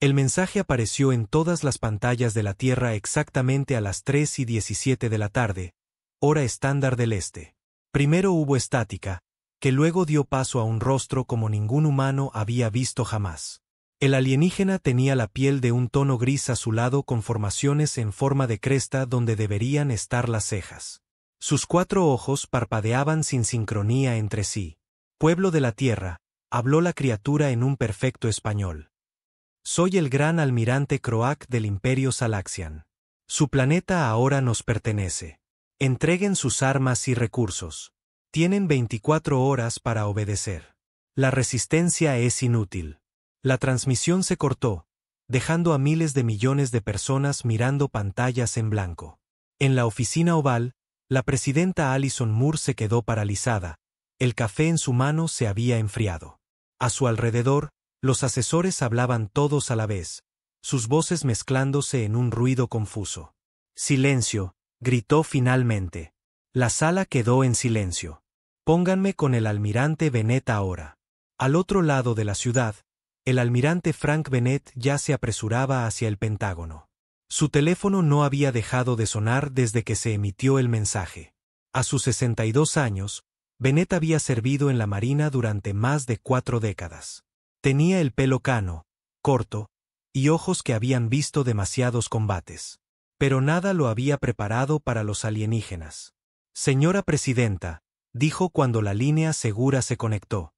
El mensaje apareció en todas las pantallas de la Tierra exactamente a las 3:17 de la tarde, hora estándar del este. Primero hubo estática, que luego dio paso a un rostro como ningún humano había visto jamás. El alienígena tenía la piel de un tono gris azulado con formaciones en forma de cresta donde deberían estar las cejas. Sus 4 ojos parpadeaban sin sincronía entre sí. Pueblo de la Tierra, habló la criatura en un perfecto español. Soy el gran almirante Croak del Imperio Salaxian. Su planeta ahora nos pertenece. Entreguen sus armas y recursos. Tienen 24 horas para obedecer. La resistencia es inútil. La transmisión se cortó, dejando a miles de millones de personas mirando pantallas en blanco. En la oficina oval, la presidenta Alison Moore se quedó paralizada. El café en su mano se había enfriado. A su alrededor, los asesores hablaban todos a la vez, sus voces mezclándose en un ruido confuso. «Silencio», gritó finalmente. La sala quedó en silencio. «Pónganme con el almirante Bennett ahora». Al otro lado de la ciudad, el almirante Frank Bennett ya se apresuraba hacia el Pentágono. Su teléfono no había dejado de sonar desde que se emitió el mensaje. A sus 62 años, Bennett había servido en la Marina durante más de 4 décadas. Tenía el pelo cano, corto, y ojos que habían visto demasiados combates. Pero nada lo había preparado para los alienígenas. «Señora Presidenta», dijo cuando la línea segura se conectó.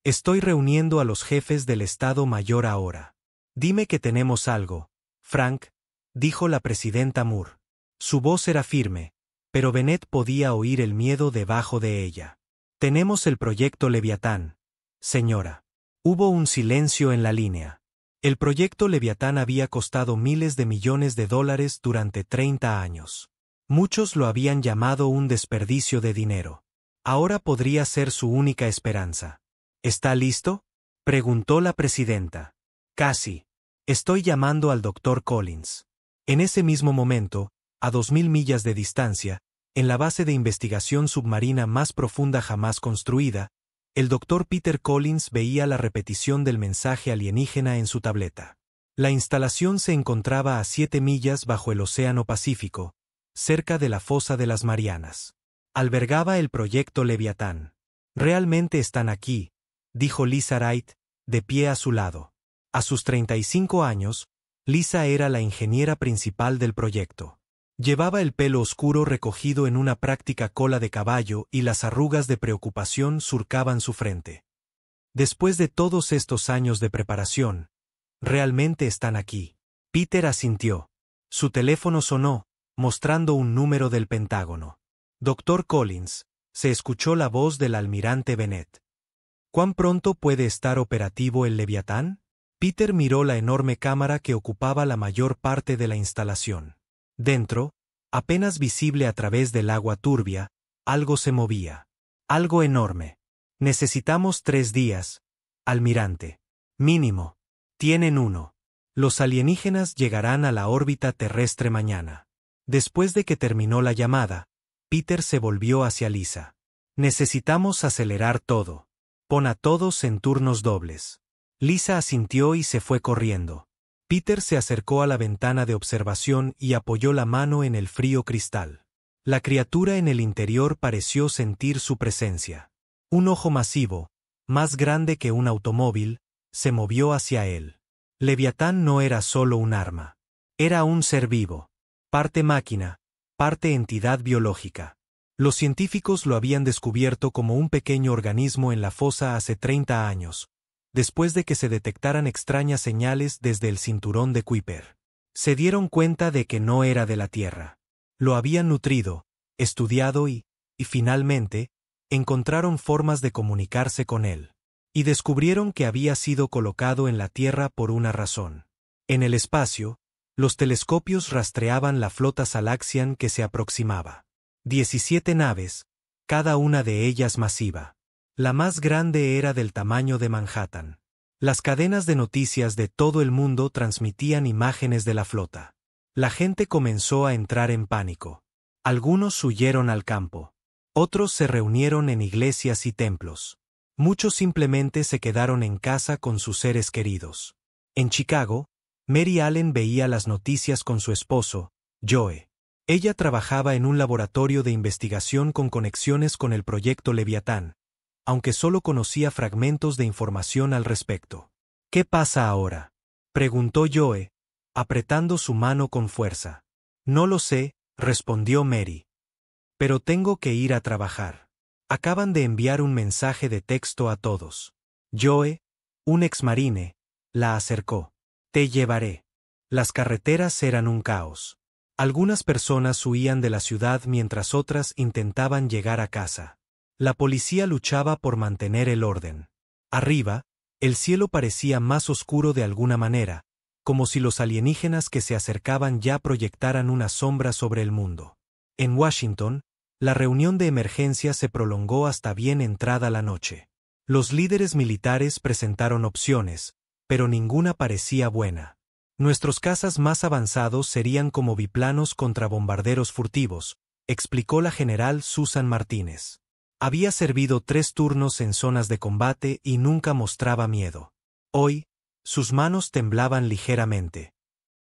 «Estoy reuniendo a los jefes del Estado Mayor ahora. Dime que tenemos algo, Frank», dijo la presidenta Moore. Su voz era firme, pero Bennett podía oír el miedo debajo de ella. «Tenemos el proyecto Leviatán, señora». Hubo un silencio en la línea. El proyecto Leviatán había costado miles de millones de dólares durante 30 años. Muchos lo habían llamado un desperdicio de dinero. Ahora podría ser su única esperanza. «¿Está listo?», preguntó la presidenta. «Casi. Estoy llamando al Dr. Collins». En ese mismo momento, a 2000 millas de distancia, en la base de investigación submarina más profunda jamás construida, el Dr. Peter Collins veía la repetición del mensaje alienígena en su tableta. La instalación se encontraba a 7 millas bajo el Océano Pacífico, cerca de la fosa de las Marianas. Albergaba el proyecto Leviatán. «Realmente están aquí», dijo Lisa Wright, de pie a su lado. A sus 35 años, Lisa era la ingeniera principal del proyecto. Llevaba el pelo oscuro recogido en una práctica cola de caballo y las arrugas de preocupación surcaban su frente. «Después de todos estos años de preparación, realmente están aquí». Peter asintió. Su teléfono sonó, mostrando un número del Pentágono. «Dr. Collins», se escuchó la voz del almirante Bennett. «¿Cuán pronto puede estar operativo el Leviatán?». Peter miró la enorme cámara que ocupaba la mayor parte de la instalación. Dentro, apenas visible a través del agua turbia, algo se movía. Algo enorme. «Necesitamos 3 días, almirante. Mínimo. Tienen 1. Los alienígenas llegarán a la órbita terrestre mañana». Después de que terminó la llamada, Peter se volvió hacia Lisa. «Necesitamos acelerar todo. Pon a todos en turnos dobles». Lisa asintió y se fue corriendo. Peter se acercó a la ventana de observación y apoyó la mano en el frío cristal. La criatura en el interior pareció sentir su presencia. Un ojo masivo, más grande que un automóvil, se movió hacia él. Leviatán no era solo un arma. Era un ser vivo. Parte máquina, parte entidad biológica. Los científicos lo habían descubierto como un pequeño organismo en la fosa hace 30 años. Después de que se detectaran extrañas señales desde el cinturón de Kuiper. Se dieron cuenta de que no era de la Tierra. Lo habían nutrido, estudiado y finalmente, encontraron formas de comunicarse con él. Y descubrieron que había sido colocado en la Tierra por una razón. En el espacio, los telescopios rastreaban la flota Salaxian que se aproximaba. 17 naves, cada una de ellas masiva. La más grande era del tamaño de Manhattan. Las cadenas de noticias de todo el mundo transmitían imágenes de la flota. La gente comenzó a entrar en pánico. Algunos huyeron al campo. Otros se reunieron en iglesias y templos. Muchos simplemente se quedaron en casa con sus seres queridos. En Chicago, Mary Allen veía las noticias con su esposo, Joe. Ella trabajaba en un laboratorio de investigación con conexiones con el proyecto Leviatán, aunque solo conocía fragmentos de información al respecto. ¿Qué pasa ahora?, preguntó Joe, apretando su mano con fuerza. No lo sé, respondió Mary. Pero tengo que ir a trabajar. Acaban de enviar un mensaje de texto a todos. Joe, un exmarine, la acercó. Te llevaré. Las carreteras eran un caos. Algunas personas huían de la ciudad mientras otras intentaban llegar a casa. La policía luchaba por mantener el orden. Arriba, el cielo parecía más oscuro de alguna manera, como si los alienígenas que se acercaban ya proyectaran una sombra sobre el mundo. En Washington, la reunión de emergencia se prolongó hasta bien entrada la noche. Los líderes militares presentaron opciones, pero ninguna parecía buena. Nuestros cazas más avanzados serían como biplanos contra bombarderos furtivos, explicó la general Susan Martínez. Había servido 3 turnos en zonas de combate y nunca mostraba miedo. Hoy, sus manos temblaban ligeramente.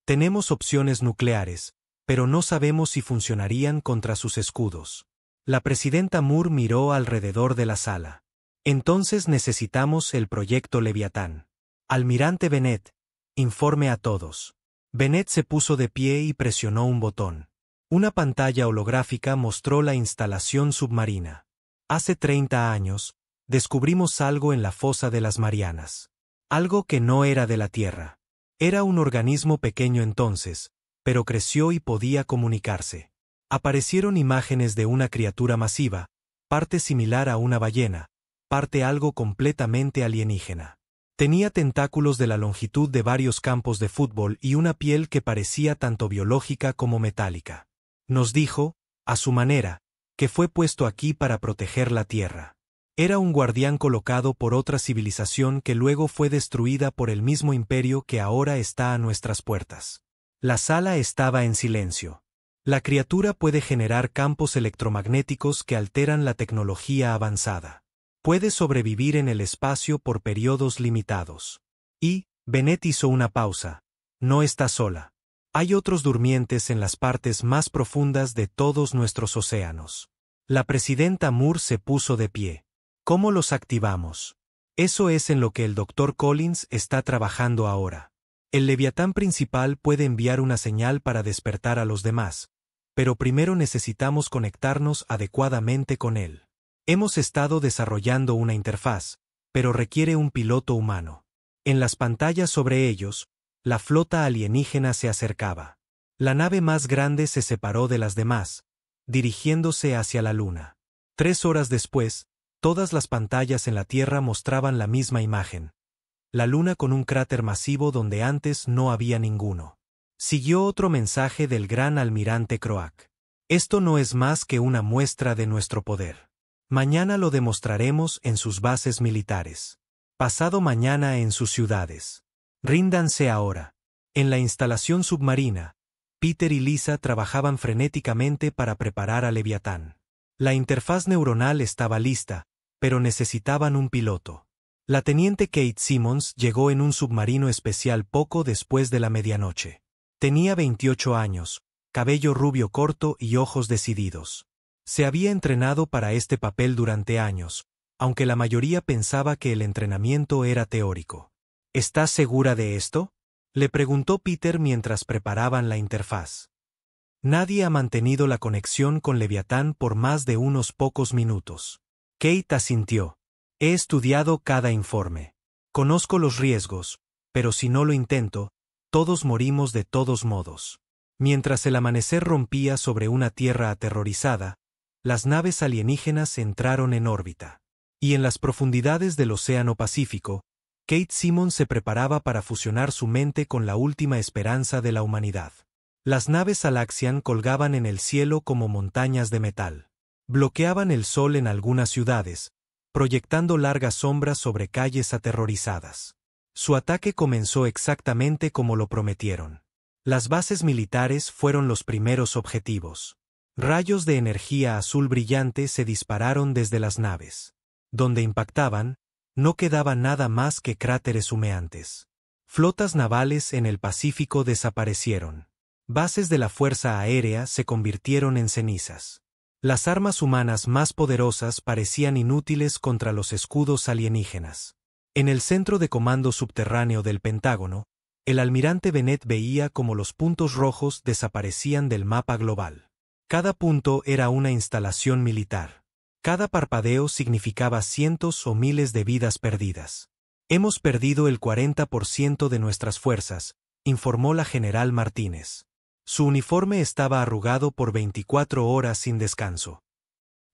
Tenemos opciones nucleares, pero no sabemos si funcionarían contra sus escudos. La presidenta Moore miró alrededor de la sala. Entonces necesitamos el proyecto Leviatán. Almirante Bennett, informe a todos. Bennett se puso de pie y presionó un botón. Una pantalla holográfica mostró la instalación submarina. Hace 30 años, descubrimos algo en la fosa de las Marianas. Algo que no era de la Tierra. Era un organismo pequeño entonces, pero creció y podía comunicarse. Aparecieron imágenes de una criatura masiva, parte similar a una ballena, parte algo completamente alienígena. Tenía tentáculos de la longitud de varios campos de fútbol y una piel que parecía tanto biológica como metálica. Nos dijo, a su manera, que fue puesto aquí para proteger la Tierra. Era un guardián colocado por otra civilización que luego fue destruida por el mismo imperio que ahora está a nuestras puertas. La sala estaba en silencio. La criatura puede generar campos electromagnéticos que alteran la tecnología avanzada. Puede sobrevivir en el espacio por periodos limitados. Y, Bennett hizo una pausa. No está sola. Hay otros durmientes en las partes más profundas de todos nuestros océanos. La presidenta Moore se puso de pie. ¿Cómo los activamos? Eso es en lo que el Dr. Collins está trabajando ahora. El Leviatán principal puede enviar una señal para despertar a los demás, pero primero necesitamos conectarnos adecuadamente con él. Hemos estado desarrollando una interfaz, pero requiere un piloto humano. En las pantallas sobre ellos, la flota alienígena se acercaba. La nave más grande se separó de las demás, dirigiéndose hacia la Luna. 3 horas después, todas las pantallas en la Tierra mostraban la misma imagen. La Luna con un cráter masivo donde antes no había ninguno. Siguió otro mensaje del gran almirante Croak. Esto no es más que una muestra de nuestro poder. Mañana lo demostraremos en sus bases militares. Pasado mañana en sus ciudades. Ríndanse ahora. En la instalación submarina, Peter y Lisa trabajaban frenéticamente para preparar a Leviatán. La interfaz neuronal estaba lista, pero necesitaban un piloto. La teniente Kate Simmons llegó en un submarino especial poco después de la medianoche. Tenía 28 años, cabello rubio corto y ojos decididos. Se había entrenado para este papel durante años, aunque la mayoría pensaba que el entrenamiento era teórico. ¿Estás segura de esto?, le preguntó Peter mientras preparaban la interfaz. Nadie ha mantenido la conexión con Leviatán por más de unos pocos minutos. Kate asintió. He estudiado cada informe. Conozco los riesgos, pero si no lo intento, todos morimos de todos modos. Mientras el amanecer rompía sobre una tierra aterrorizada, las naves alienígenas entraron en órbita. Y en las profundidades del Océano Pacífico, Kate Simmons se preparaba para fusionar su mente con la última esperanza de la humanidad. Las naves Alaxian colgaban en el cielo como montañas de metal. Bloqueaban el sol en algunas ciudades, proyectando largas sombras sobre calles aterrorizadas. Su ataque comenzó exactamente como lo prometieron. Las bases militares fueron los primeros objetivos. Rayos de energía azul brillante se dispararon desde las naves. Donde impactaban, no quedaba nada más que cráteres humeantes. Flotas navales en el Pacífico desaparecieron. Bases de la Fuerza Aérea se convirtieron en cenizas. Las armas humanas más poderosas parecían inútiles contra los escudos alienígenas. En el centro de comando subterráneo del Pentágono, el almirante Bennett veía cómo los puntos rojos desaparecían del mapa global. Cada punto era una instalación militar. Cada parpadeo significaba cientos o miles de vidas perdidas. Hemos perdido el 40% de nuestras fuerzas, informó la general Martínez. Su uniforme estaba arrugado por 24 horas sin descanso.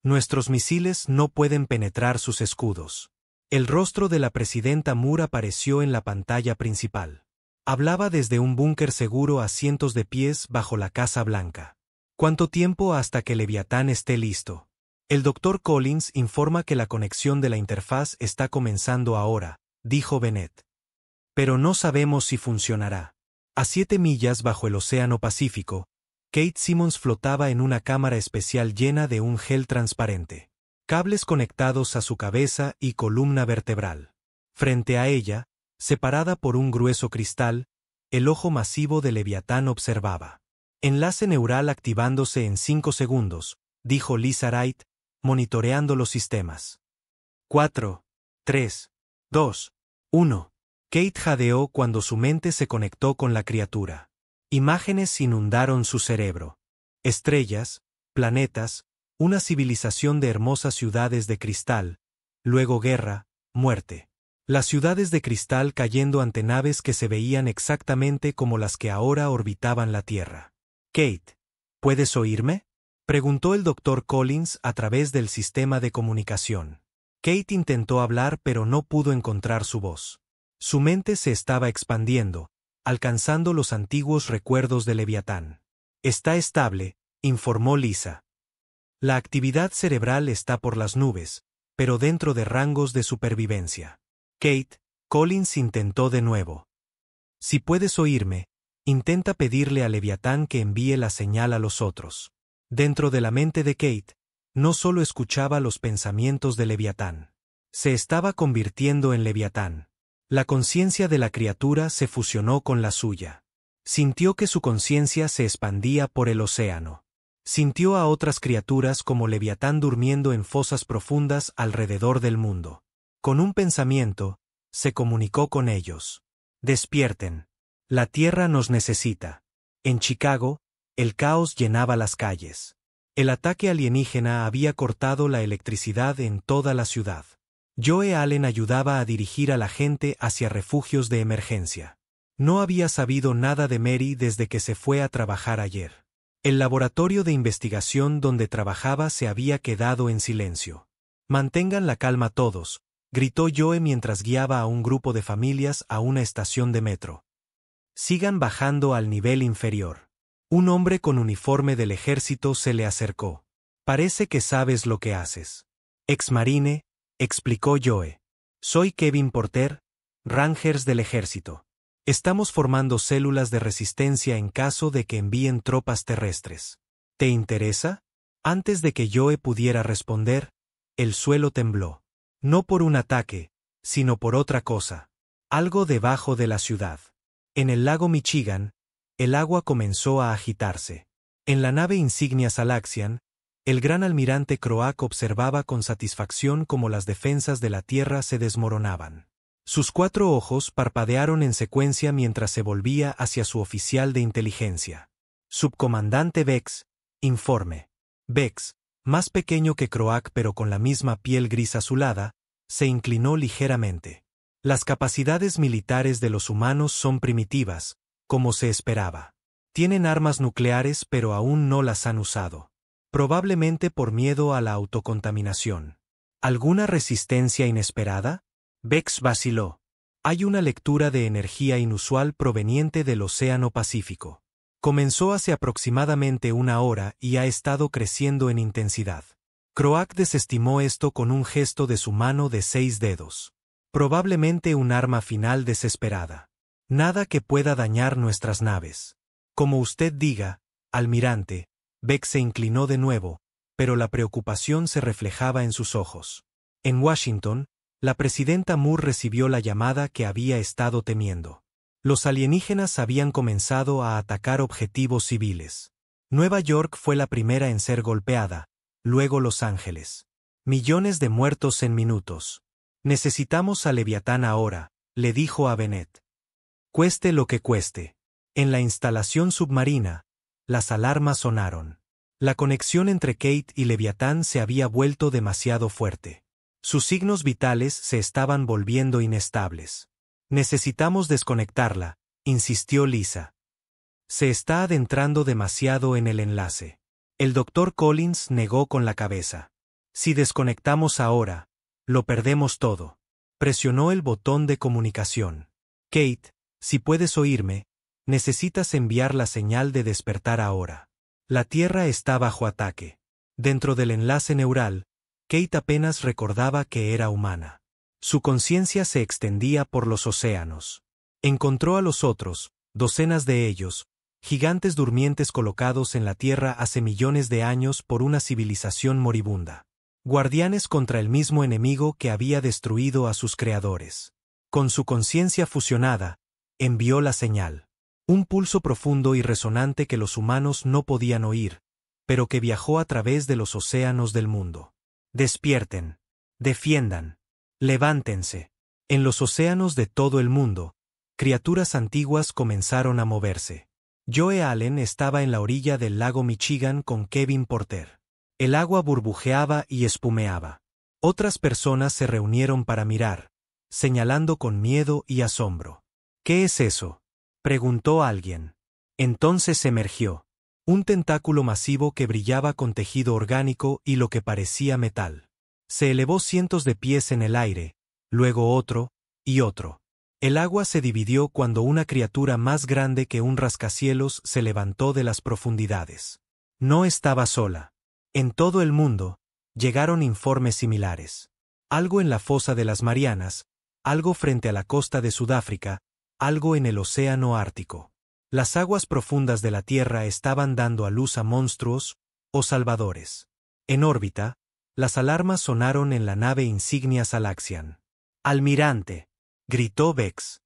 Nuestros misiles no pueden penetrar sus escudos. El rostro de la presidenta Moore apareció en la pantalla principal. Hablaba desde un búnker seguro a cientos de pies bajo la Casa Blanca. ¿Cuánto tiempo hasta que Leviatán esté listo? El Dr. Collins informa que la conexión de la interfaz está comenzando ahora, dijo Bennett. Pero no sabemos si funcionará. A 7 millas bajo el Océano Pacífico, Kate Simmons flotaba en una cámara especial llena de un gel transparente. Cables conectados a su cabeza y columna vertebral. Frente a ella, separada por un grueso cristal, el ojo masivo de Leviatán observaba. Enlace neural activándose en 5 segundos, dijo Lisa Wright, monitoreando los sistemas. 4, 3, 2, 1. Kate jadeó cuando su mente se conectó con la criatura. Imágenes inundaron su cerebro. Estrellas, planetas, una civilización de hermosas ciudades de cristal, luego guerra, muerte. Las ciudades de cristal cayendo ante naves que se veían exactamente como las que ahora orbitaban la Tierra. Kate, ¿puedes oírme?, preguntó el Dr. Collins a través del sistema de comunicación. Kate intentó hablar pero no pudo encontrar su voz. Su mente se estaba expandiendo, alcanzando los antiguos recuerdos de Leviatán. Está estable, informó Lisa. La actividad cerebral está por las nubes, pero dentro de rangos de supervivencia. Kate, Collins intentó de nuevo. Si puedes oírme, intenta pedirle a Leviatán que envíe la señal a los otros. Dentro de la mente de Kate, no solo escuchaba los pensamientos de Leviatán. Se estaba convirtiendo en Leviatán. La conciencia de la criatura se fusionó con la suya. Sintió que su conciencia se expandía por el océano. Sintió a otras criaturas como Leviatán durmiendo en fosas profundas alrededor del mundo. Con un pensamiento, se comunicó con ellos. Despierten. La Tierra nos necesita. En Chicago, el caos llenaba las calles. El ataque alienígena había cortado la electricidad en toda la ciudad. Joe Allen ayudaba a dirigir a la gente hacia refugios de emergencia. No había sabido nada de Mary desde que se fue a trabajar ayer. El laboratorio de investigación donde trabajaba se había quedado en silencio. Mantengan la calma todos, gritó Joe mientras guiaba a un grupo de familias a una estación de metro. Sigan bajando al nivel inferior. Un hombre con uniforme del ejército se le acercó. Parece que sabes lo que haces. Exmarine, explicó Joe. Soy Kevin Porter, Rangers del ejército. Estamos formando células de resistencia en caso de que envíen tropas terrestres. ¿Te interesa? Antes de que Joe pudiera responder, el suelo tembló. No por un ataque, sino por otra cosa. Algo debajo de la ciudad. En el lago Michigan, el agua comenzó a agitarse. En la nave insignia Salaxian, el gran almirante Croak observaba con satisfacción cómo las defensas de la Tierra se desmoronaban. Sus 4 ojos parpadearon en secuencia mientras se volvía hacia su oficial de inteligencia. Subcomandante Bex, informe. Bex, más pequeño que Croak pero con la misma piel gris azulada, se inclinó ligeramente. Las capacidades militares de los humanos son primitivas, como se esperaba. Tienen armas nucleares pero aún no las han usado. Probablemente por miedo a la autocontaminación. ¿Alguna resistencia inesperada? Bex vaciló. Hay una lectura de energía inusual proveniente del Océano Pacífico. Comenzó hace aproximadamente 1 hora y ha estado creciendo en intensidad. Croak desestimó esto con un gesto de su mano de 6 dedos. Probablemente un arma final desesperada. Nada que pueda dañar nuestras naves. Como usted diga, almirante. Bex se inclinó de nuevo, pero la preocupación se reflejaba en sus ojos. En Washington, la presidenta Moore recibió la llamada que había estado temiendo. Los alienígenas habían comenzado a atacar objetivos civiles. Nueva York fue la primera en ser golpeada, luego Los Ángeles. Millones de muertos en minutos. Necesitamos a Leviatán ahora, le dijo a Bennett. Cueste lo que cueste. En la instalación submarina, las alarmas sonaron. La conexión entre Kate y Leviatán se había vuelto demasiado fuerte. Sus signos vitales se estaban volviendo inestables. Necesitamos desconectarla, insistió Lisa. Se está adentrando demasiado en el enlace. El Dr. Collins negó con la cabeza. Si desconectamos ahora, lo perdemos todo. Presionó el botón de comunicación. Kate, si puedes oírme, necesitas enviar la señal de despertar ahora. La Tierra está bajo ataque. Dentro del enlace neural, Kate apenas recordaba que era humana. Su conciencia se extendía por los océanos. Encontró a los otros, docenas de ellos, gigantes durmientes colocados en la Tierra hace millones de años por una civilización moribunda. Guardianes contra el mismo enemigo que había destruido a sus creadores. Con su conciencia fusionada, envió la señal. Un pulso profundo y resonante que los humanos no podían oír, pero que viajó a través de los océanos del mundo. Despierten. Defiendan. Levántense. En los océanos de todo el mundo, criaturas antiguas comenzaron a moverse. Joe Allen estaba en la orilla del lago Michigan con Kevin Porter. El agua burbujeaba y espumeaba. Otras personas se reunieron para mirar, señalando con miedo y asombro. ¿Qué es eso?, preguntó alguien. Entonces emergió. Un tentáculo masivo que brillaba con tejido orgánico y lo que parecía metal. Se elevó cientos de pies en el aire, luego otro, y otro. El agua se dividió cuando una criatura más grande que un rascacielos se levantó de las profundidades. No estaba sola. En todo el mundo, llegaron informes similares. Algo en la fosa de las Marianas, algo frente a la costa de Sudáfrica, algo en el océano Ártico. Las aguas profundas de la Tierra estaban dando a luz a monstruos o salvadores. En órbita, las alarmas sonaron en la nave insignia Salaxian. «Almirante», gritó Vex.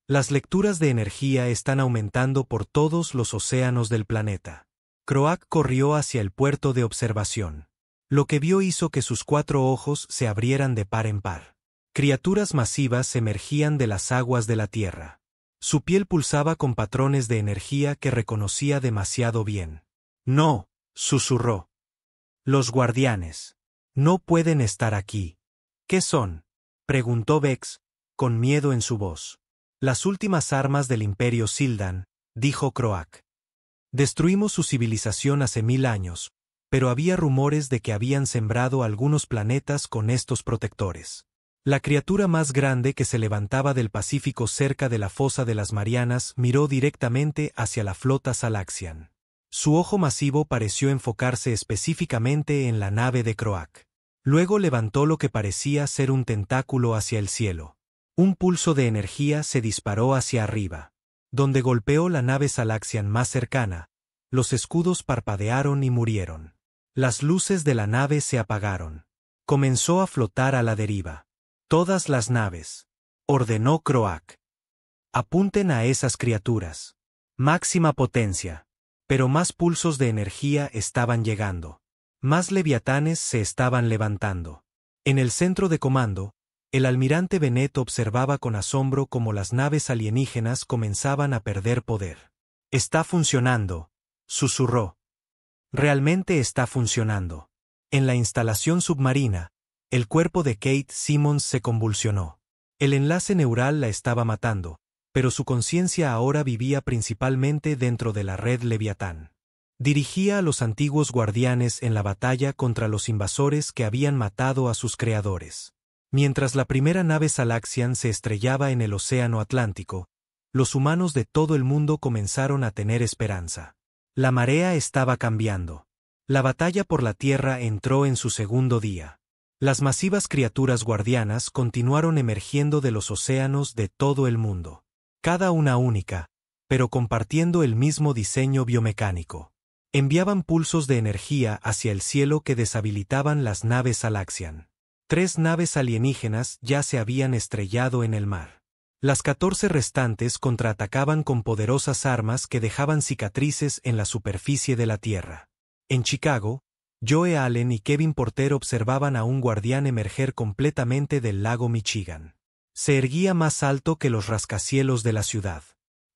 «Las lecturas de energía están aumentando por todos los océanos del planeta». Croak corrió hacia el puerto de observación. Lo que vio hizo que sus 4 ojos se abrieran de par en par. Criaturas masivas emergían de las aguas de la Tierra. Su piel pulsaba con patrones de energía que reconocía demasiado bien. «No», susurró. «Los guardianes. No pueden estar aquí». «¿Qué son?», preguntó Vex, con miedo en su voz. «Las últimas armas del Imperio Sildan», dijo Croak. «Destruimos su civilización hace 1000 años, pero había rumores de que habían sembrado algunos planetas con estos protectores». La criatura más grande que se levantaba del Pacífico cerca de la fosa de las Marianas miró directamente hacia la flota Salaxian. Su ojo masivo pareció enfocarse específicamente en la nave de Croak. Luego levantó lo que parecía ser un tentáculo hacia el cielo. Un pulso de energía se disparó hacia arriba. Donde golpeó la nave Salaxian más cercana, los escudos parpadearon y murieron. Las luces de la nave se apagaron. Comenzó a flotar a la deriva. «Todas las naves», ordenó Croak. «Apunten a esas criaturas. Máxima potencia». Pero más pulsos de energía estaban llegando. Más leviatanes se estaban levantando. En el centro de comando, el almirante Bennett observaba con asombro cómo las naves alienígenas comenzaban a perder poder. «Está funcionando», susurró. «Realmente está funcionando». En la instalación submarina, el cuerpo de Kate Simmons se convulsionó. El enlace neural la estaba matando, pero su conciencia ahora vivía principalmente dentro de la red Leviatán. Dirigía a los antiguos guardianes en la batalla contra los invasores que habían matado a sus creadores. Mientras la primera nave Salaxian se estrellaba en el océano Atlántico, los humanos de todo el mundo comenzaron a tener esperanza. La marea estaba cambiando. La batalla por la Tierra entró en su segundo día. Las masivas criaturas guardianas continuaron emergiendo de los océanos de todo el mundo. Cada una única, pero compartiendo el mismo diseño biomecánico. Enviaban pulsos de energía hacia el cielo que deshabilitaban las naves Salaxian. 3 naves alienígenas ya se habían estrellado en el mar. Las 14 restantes contraatacaban con poderosas armas que dejaban cicatrices en la superficie de la Tierra. En Chicago, Joe Allen y Kevin Porter observaban a un guardián emerger completamente del lago Michigan. Se erguía más alto que los rascacielos de la ciudad.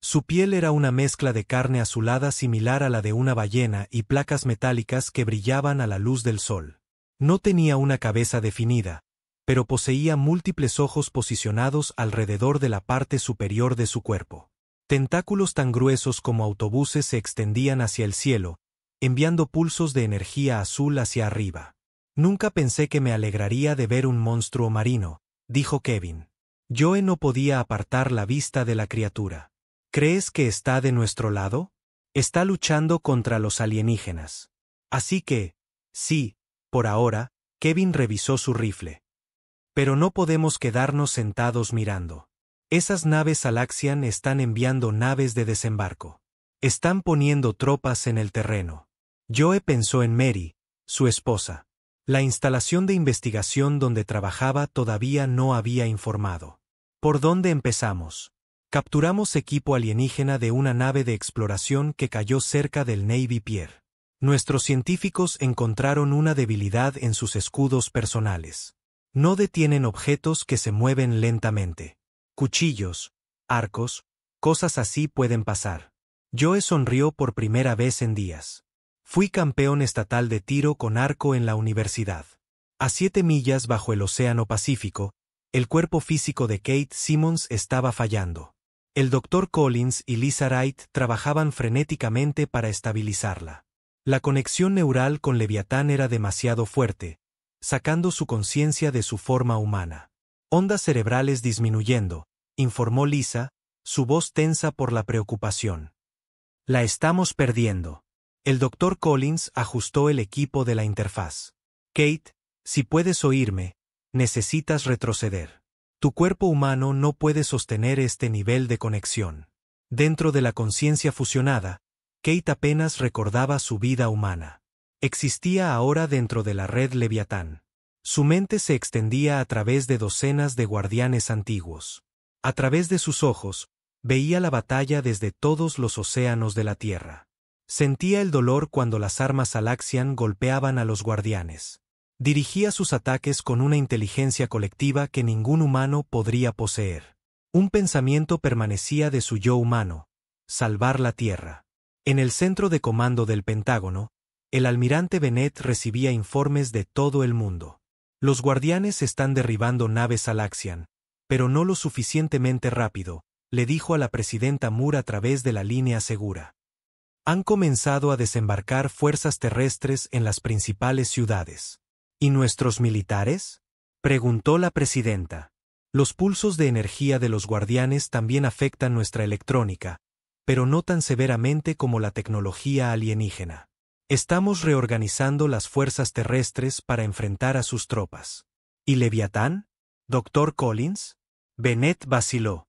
Su piel era una mezcla de carne azulada similar a la de una ballena y placas metálicas que brillaban a la luz del sol. No tenía una cabeza definida, pero poseía múltiples ojos posicionados alrededor de la parte superior de su cuerpo. Tentáculos tan gruesos como autobuses se extendían hacia el cielo, enviando pulsos de energía azul hacia arriba. Nunca pensé que me alegraría de ver un monstruo marino, dijo Kevin. Joe no podía apartar la vista de la criatura. ¿Crees que está de nuestro lado? Está luchando contra los alienígenas. Así que, sí, por ahora, Kevin revisó su rifle. Pero no podemos quedarnos sentados mirando. Esas naves Salaxian están enviando naves de desembarco. Están poniendo tropas en el terreno. Joe pensó en Mary, su esposa. La instalación de investigación donde trabajaba todavía no había informado. ¿Por dónde empezamos? Capturamos equipo alienígena de una nave de exploración que cayó cerca del Navy Pier. Nuestros científicos encontraron una debilidad en sus escudos personales. No detienen objetos que se mueven lentamente. Cuchillos, arcos, cosas así pueden pasar. Joe sonrió por primera vez en días. Fui campeón estatal de tiro con arco en la universidad. A 7 millas bajo el Océano Pacífico, el cuerpo físico de Kate Simmons estaba fallando. El Dr. Collins y Lisa Wright trabajaban frenéticamente para estabilizarla. La conexión neural con Leviatán era demasiado fuerte, sacando su conciencia de su forma humana. Ondas cerebrales disminuyendo, informó Lisa, su voz tensa por la preocupación. La estamos perdiendo. El Dr. Collins ajustó el equipo de la interfaz. Kate, si puedes oírme, necesitas retroceder. Tu cuerpo humano no puede sostener este nivel de conexión. Dentro de la conciencia fusionada, Kate apenas recordaba su vida humana. Existía ahora dentro de la red Leviatán. Su mente se extendía a través de docenas de guardianes antiguos. A través de sus ojos, veía la batalla desde todos los océanos de la Tierra. Sentía el dolor cuando las armas Salaxian golpeaban a los guardianes. Dirigía sus ataques con una inteligencia colectiva que ningún humano podría poseer. Un pensamiento permanecía de su yo humano: salvar la Tierra. En el centro de comando del Pentágono, el almirante Bennett recibía informes de todo el mundo. Los guardianes están derribando naves Salaxian, pero no lo suficientemente rápido, le dijo a la presidenta Moore a través de la línea segura. Han comenzado a desembarcar fuerzas terrestres en las principales ciudades. ¿Y nuestros militares?, preguntó la presidenta. Los pulsos de energía de los guardianes también afectan nuestra electrónica, pero no tan severamente como la tecnología alienígena. Estamos reorganizando las fuerzas terrestres para enfrentar a sus tropas. ¿Y Leviatán? ¿Dr. Collins? Bennett vaciló.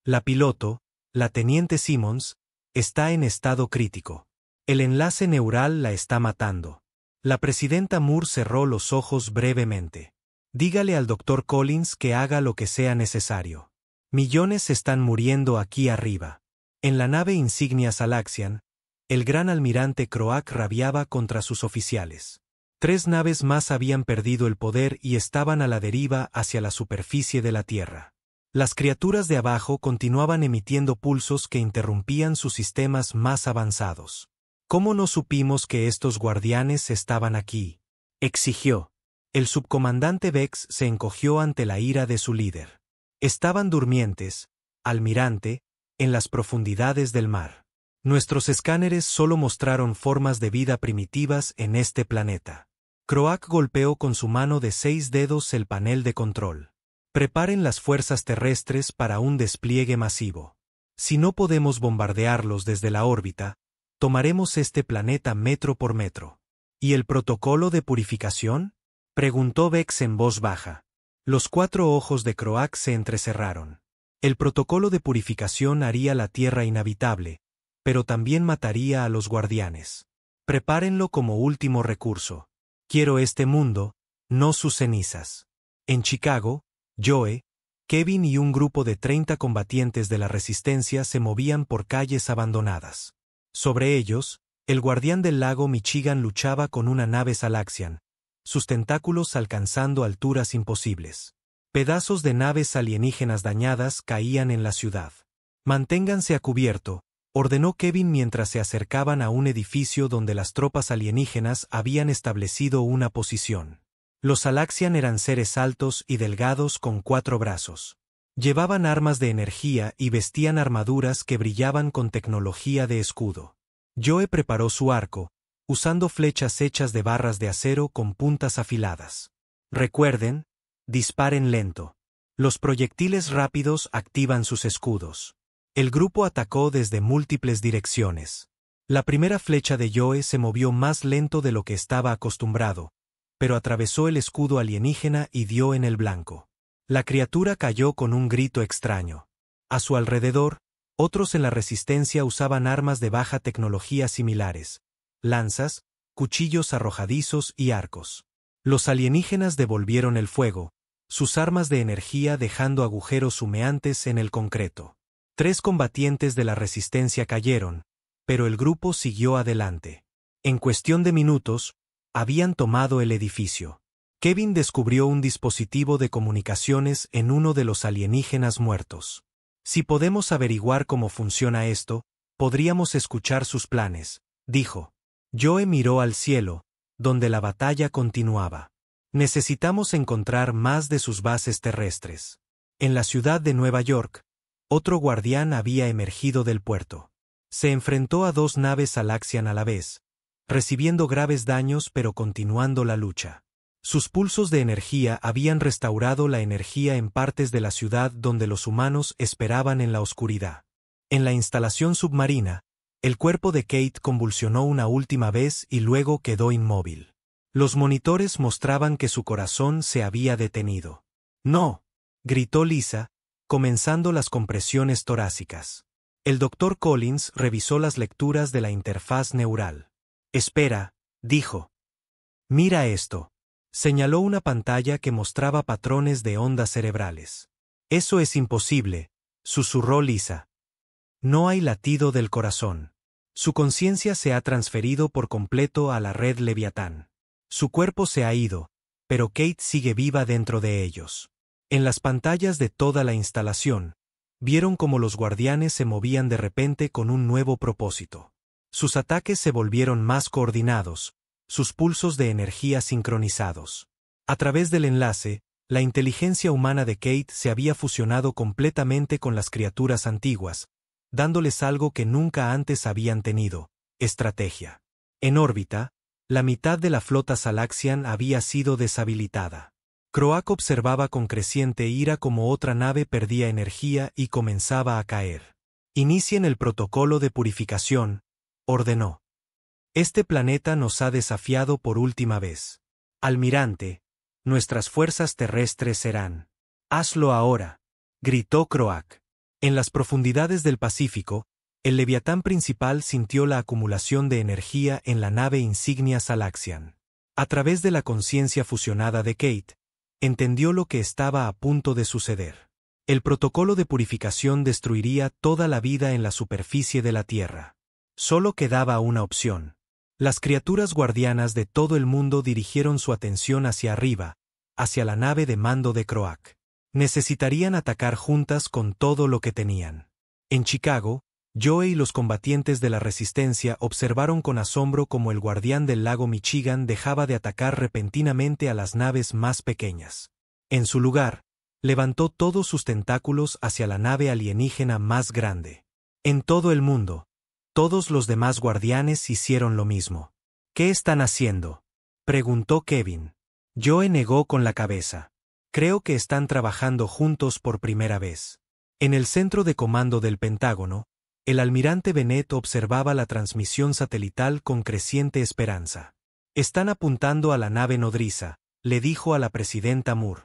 La piloto, la teniente Simmons, está en estado crítico. El enlace neural la está matando. La presidenta Moore cerró los ojos brevemente. Dígale al Dr. Collins que haga lo que sea necesario. Millones están muriendo aquí arriba. En la nave insignia Salaxian, el gran almirante Croak rabiaba contra sus oficiales. 3 naves más habían perdido el poder y estaban a la deriva hacia la superficie de la Tierra. Las criaturas de abajo continuaban emitiendo pulsos que interrumpían sus sistemas más avanzados. ¿Cómo no supimos que estos guardianes estaban aquí?, exigió. El subcomandante Vex se encogió ante la ira de su líder. Estaban durmientes, almirante, en las profundidades del mar. Nuestros escáneres solo mostraron formas de vida primitivas en este planeta. Croak golpeó con su mano de 6 dedos el panel de control. Preparen las fuerzas terrestres para un despliegue masivo. Si no podemos bombardearlos desde la órbita, tomaremos este planeta metro por metro. ¿Y el protocolo de purificación?, preguntó Vex en voz baja. Los 4 ojos de Croak se entrecerraron. El protocolo de purificación haría la Tierra inhabitable, pero también mataría a los guardianes. Prepárenlo como último recurso. Quiero este mundo, no sus cenizas. En Chicago, Joe, Kevin y un grupo de 30 combatientes de la Resistencia se movían por calles abandonadas. Sobre ellos, el guardián del lago Michigan luchaba con una nave Salaxian, sus tentáculos alcanzando alturas imposibles. Pedazos de naves alienígenas dañadas caían en la ciudad. «Manténganse a cubierto», ordenó Kevin mientras se acercaban a un edificio donde las tropas alienígenas habían establecido una posición. Los Salaxian eran seres altos y delgados con 4 brazos. Llevaban armas de energía y vestían armaduras que brillaban con tecnología de escudo. Joe preparó su arco, usando flechas hechas de barras de acero con puntas afiladas. Recuerden, disparen lento. Los proyectiles rápidos activan sus escudos. El grupo atacó desde múltiples direcciones. La primera flecha de Joe se movió más lento de lo que estaba acostumbrado, pero atravesó el escudo alienígena y dio en el blanco. La criatura cayó con un grito extraño. A su alrededor, otros en la Resistencia usaban armas de baja tecnología similares: lanzas, cuchillos arrojadizos y arcos. Los alienígenas devolvieron el fuego, sus armas de energía dejando agujeros humeantes en el concreto. 3 combatientes de la Resistencia cayeron, pero el grupo siguió adelante. En cuestión de minutos, habían tomado el edificio. Kevin descubrió un dispositivo de comunicaciones en uno de los alienígenas muertos. «Si podemos averiguar cómo funciona esto, podríamos escuchar sus planes», dijo. Joe miró al cielo, donde la batalla continuaba. «Necesitamos encontrar más de sus bases terrestres». En la ciudad de Nueva York, otro guardián había emergido del puerto. Se enfrentó a 2 naves Salaxian a la vez, recibiendo graves daños pero continuando la lucha. Sus pulsos de energía habían restaurado la energía en partes de la ciudad donde los humanos esperaban en la oscuridad. En la instalación submarina, el cuerpo de Kate convulsionó una última vez y luego quedó inmóvil. Los monitores mostraban que su corazón se había detenido. «¡No!», gritó Lisa, comenzando las compresiones torácicas. El Dr. Collins revisó las lecturas de la interfaz neural. «Espera», dijo. «Mira esto». Señaló una pantalla que mostraba patrones de ondas cerebrales. «Eso es imposible», susurró Lisa. «No hay latido del corazón». Su conciencia se ha transferido por completo a la red Leviatán. Su cuerpo se ha ido, pero Kate sigue viva dentro de ellos. En las pantallas de toda la instalación, vieron cómo los guardianes se movían de repente con un nuevo propósito. Sus ataques se volvieron más coordinados, sus pulsos de energía sincronizados. A través del enlace, la inteligencia humana de Kate se había fusionado completamente con las criaturas antiguas, dándoles algo que nunca antes habían tenido: estrategia. En órbita, la mitad de la flota Salaxian había sido deshabilitada. Croak observaba con creciente ira cómo otra nave perdía energía y comenzaba a caer. «Inicien el protocolo de purificación», ordenó. «Este planeta nos ha desafiado por última vez. Almirante, nuestras fuerzas terrestres serán». «Hazlo ahora», gritó Croak. En las profundidades del Pacífico, el Leviatán principal sintió la acumulación de energía en la nave insignia Salaxian. A través de la conciencia fusionada de Kate, entendió lo que estaba a punto de suceder. El protocolo de purificación destruiría toda la vida en la superficie de la Tierra. Solo quedaba una opción. Las criaturas guardianas de todo el mundo dirigieron su atención hacia arriba, hacia la nave de mando de Croak. Necesitarían atacar juntas con todo lo que tenían. En Chicago, Joe y los combatientes de la Resistencia observaron con asombro cómo el guardián del lago Michigan dejaba de atacar repentinamente a las naves más pequeñas. En su lugar, levantó todos sus tentáculos hacia la nave alienígena más grande. En todo el mundo, todos los demás guardianes hicieron lo mismo. «¿Qué están haciendo?», preguntó Kevin. Joe negó con la cabeza. «Creo que están trabajando juntos por primera vez». En el centro de comando del Pentágono, el almirante Bennett observaba la transmisión satelital con creciente esperanza. «Están apuntando a la nave nodriza», le dijo a la presidenta Moore.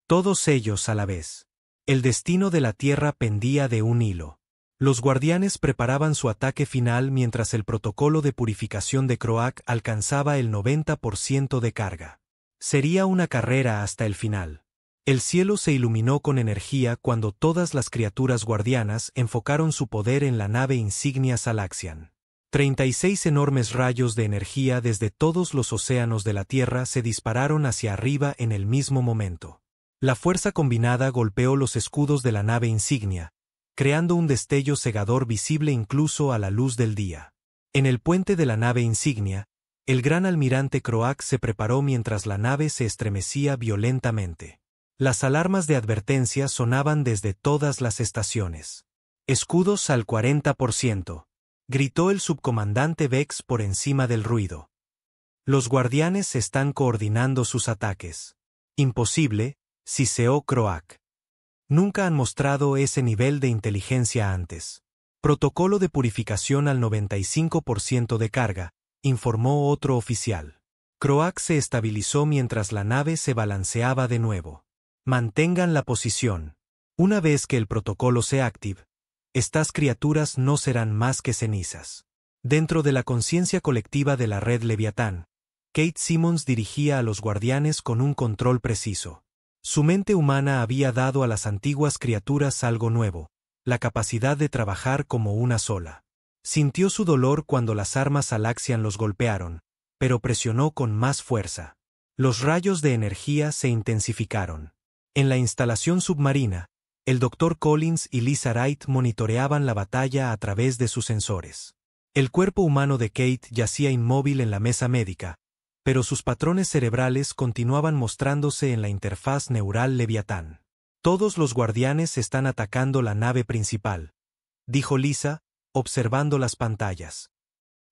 «Todos ellos a la vez». El destino de la Tierra pendía de un hilo. Los guardianes preparaban su ataque final mientras el protocolo de purificación de Croak alcanzaba el 90% de carga. Sería una carrera hasta el final. El cielo se iluminó con energía cuando todas las criaturas guardianas enfocaron su poder en la nave insignia Salaxian. 36 enormes rayos de energía desde todos los océanos de la Tierra se dispararon hacia arriba en el mismo momento. La fuerza combinada golpeó los escudos de la nave insignia, creando un destello cegador visible incluso a la luz del día. En el puente de la nave insignia, el gran almirante Croak se preparó mientras la nave se estremecía violentamente. Las alarmas de advertencia sonaban desde todas las estaciones. «Escudos al 40%», gritó el subcomandante Vex por encima del ruido. «Los guardianes están coordinando sus ataques». «Imposible», siseó Croak. «Nunca han mostrado ese nivel de inteligencia antes». «Protocolo de purificación al 95% de carga», informó otro oficial. Croak se estabilizó mientras la nave se balanceaba de nuevo. «Mantengan la posición. Una vez que el protocolo se active, estas criaturas no serán más que cenizas». Dentro de la conciencia colectiva de la red Leviatán, Kate Simmons dirigía a los guardianes con un control preciso. Su mente humana había dado a las antiguas criaturas algo nuevo, la capacidad de trabajar como una sola. Sintió su dolor cuando las armas Salaxian los golpearon, pero presionó con más fuerza. Los rayos de energía se intensificaron. En la instalación submarina, el Dr. Collins y Lisa Wright monitoreaban la batalla a través de sus sensores. El cuerpo humano de Kate yacía inmóvil en la mesa médica, pero sus patrones cerebrales continuaban mostrándose en la interfaz neural Leviatán. «Todos los guardianes están atacando la nave principal», dijo Lisa, observando las pantallas.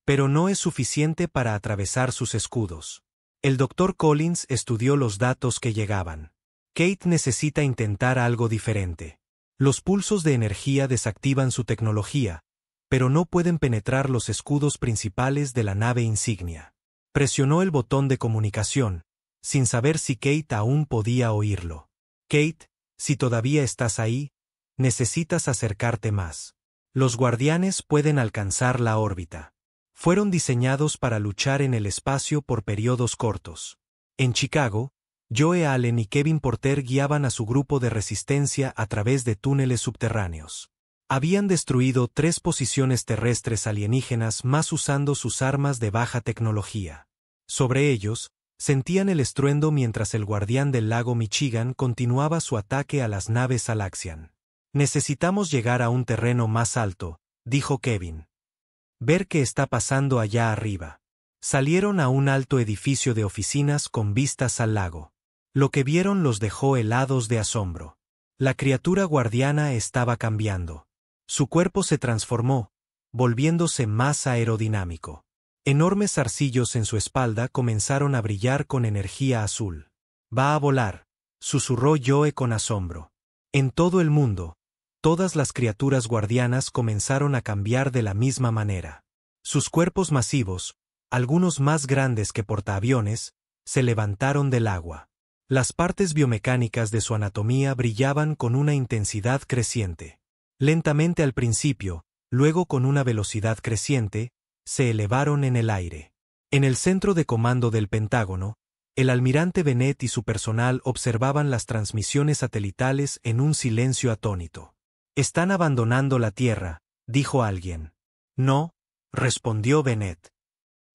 «Pero no es suficiente para atravesar sus escudos». El Dr. Collins estudió los datos que llegaban. «Kate necesita intentar algo diferente. Los pulsos de energía desactivan su tecnología, pero no pueden penetrar los escudos principales de la nave insignia». Presionó el botón de comunicación, sin saber si Kate aún podía oírlo. «Kate, si todavía estás ahí, necesitas acercarte más. Los guardianes pueden alcanzar la órbita. Fueron diseñados para luchar en el espacio por periodos cortos». En Chicago, Joe Allen y Kevin Porter guiaban a su grupo de resistencia a través de túneles subterráneos. Habían destruido 3 posiciones terrestres alienígenas más usando sus armas de baja tecnología. Sobre ellos, sentían el estruendo mientras el guardián del lago Michigan continuaba su ataque a las naves Salaxian. «Necesitamos llegar a un terreno más alto», dijo Kevin. «Ver qué está pasando allá arriba». Salieron a un alto edificio de oficinas con vistas al lago. Lo que vieron los dejó helados de asombro. La criatura guardiana estaba cambiando. Su cuerpo se transformó, volviéndose más aerodinámico. Enormes zarcillos en su espalda comenzaron a brillar con energía azul. «Va a volar», susurró Joe con asombro. En todo el mundo, todas las criaturas guardianas comenzaron a cambiar de la misma manera. Sus cuerpos masivos, algunos más grandes que portaaviones, se levantaron del agua. Las partes biomecánicas de su anatomía brillaban con una intensidad creciente. Lentamente al principio, luego con una velocidad creciente, se elevaron en el aire. En el centro de comando del Pentágono, el almirante Bennett y su personal observaban las transmisiones satelitales en un silencio atónito. «Están abandonando la Tierra», dijo alguien. «No», respondió Bennett.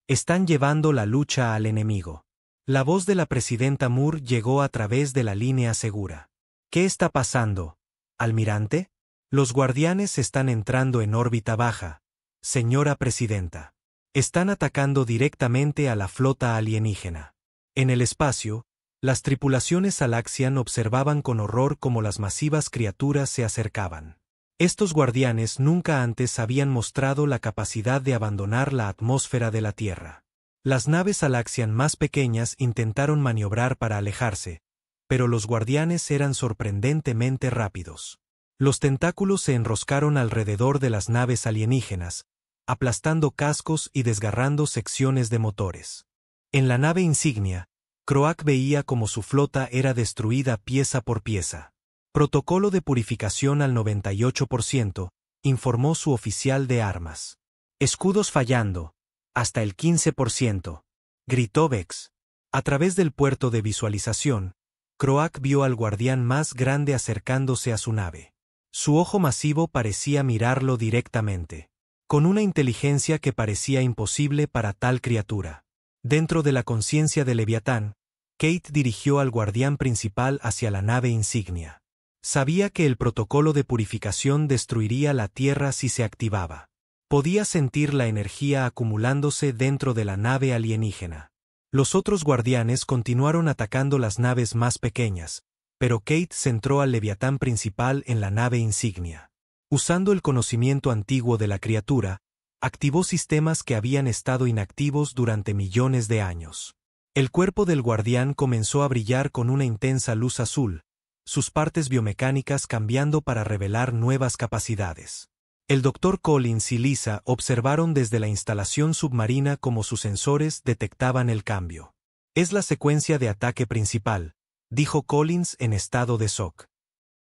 «Están llevando la lucha al enemigo». La voz de la presidenta Moore llegó a través de la línea segura. «¿Qué está pasando, almirante?» «Los guardianes están entrando en órbita baja, señora presidenta. Están atacando directamente a la flota alienígena». En el espacio, las tripulaciones Salaxian observaban con horror cómo las masivas criaturas se acercaban. Estos guardianes nunca antes habían mostrado la capacidad de abandonar la atmósfera de la Tierra. Las naves Salaxian más pequeñas intentaron maniobrar para alejarse, pero los guardianes eran sorprendentemente rápidos. Los tentáculos se enroscaron alrededor de las naves alienígenas, aplastando cascos y desgarrando secciones de motores. En la nave insignia, Croak veía cómo su flota era destruida pieza por pieza. «Protocolo de purificación al 98%, informó su oficial de armas. «Escudos fallando, hasta el 15%, gritó Vex. A través del puerto de visualización, Croak vio al guardián más grande acercándose a su nave. Su ojo masivo parecía mirarlo directamente, con una inteligencia que parecía imposible para tal criatura. Dentro de la conciencia de Leviatán, Kate dirigió al guardián principal hacia la nave insignia. Sabía que el protocolo de purificación destruiría la Tierra si se activaba. Podía sentir la energía acumulándose dentro de la nave alienígena. Los otros guardianes continuaron atacando las naves más pequeñas, pero Kate centró al Leviatán principal en la nave insignia. Usando el conocimiento antiguo de la criatura, activó sistemas que habían estado inactivos durante millones de años. El cuerpo del guardián comenzó a brillar con una intensa luz azul, sus partes biomecánicas cambiando para revelar nuevas capacidades. El Dr. Collins y Lisa observaron desde la instalación submarina cómo sus sensores detectaban el cambio. Es la secuencia de ataque principal, dijo Collins en estado de shock.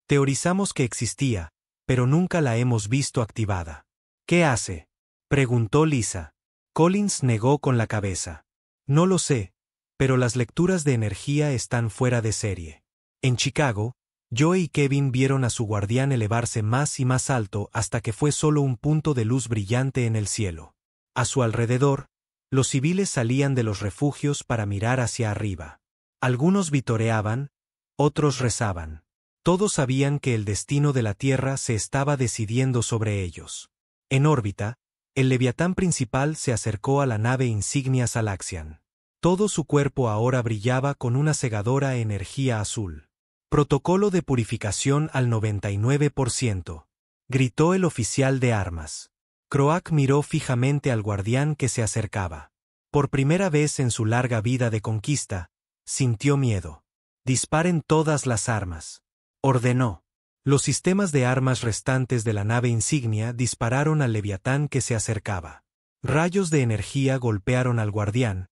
Teorizamos que existía, pero nunca la hemos visto activada. ¿Qué hace?, preguntó Lisa. Collins negó con la cabeza. No lo sé, pero las lecturas de energía están fuera de serie. En Chicago, Joe y Kevin vieron a su guardián elevarse más y más alto hasta que fue solo un punto de luz brillante en el cielo. A su alrededor, los civiles salían de los refugios para mirar hacia arriba. Algunos vitoreaban, otros rezaban. Todos sabían que el destino de la Tierra se estaba decidiendo sobre ellos. En órbita, el Leviatán principal se acercó a la nave insignia Salaxian. Todo su cuerpo ahora brillaba con una cegadora energía azul. Protocolo de purificación al 99%, gritó el oficial de armas. Croak miró fijamente al guardián que se acercaba. Por primera vez en su larga vida de conquista, sintió miedo. Disparen todas las armas, ordenó. Los sistemas de armas restantes de la nave insignia dispararon al Leviatán que se acercaba. Rayos de energía golpearon al guardián,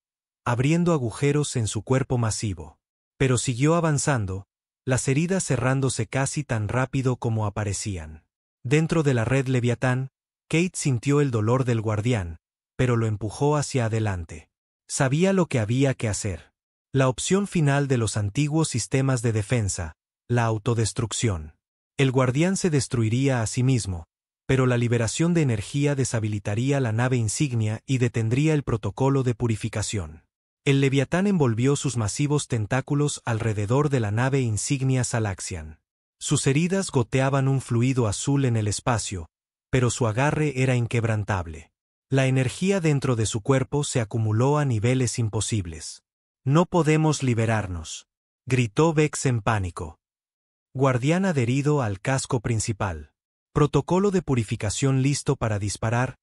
abriendo agujeros en su cuerpo masivo. Pero siguió avanzando, las heridas cerrándose casi tan rápido como aparecían. Dentro de la red Leviatán, Kate sintió el dolor del guardián, pero lo empujó hacia adelante. Sabía lo que había que hacer. La opción final de los antiguos sistemas de defensa, la autodestrucción. El guardián se destruiría a sí mismo, pero la liberación de energía deshabilitaría la nave insignia y detendría el protocolo de purificación. El Leviatán envolvió sus masivos tentáculos alrededor de la nave insignia Salaxian. Sus heridas goteaban un fluido azul en el espacio, pero su agarre era inquebrantable. La energía dentro de su cuerpo se acumuló a niveles imposibles. «No podemos liberarnos», gritó Vex en pánico. Guardián adherido al casco principal. Protocolo de purificación listo para disparar,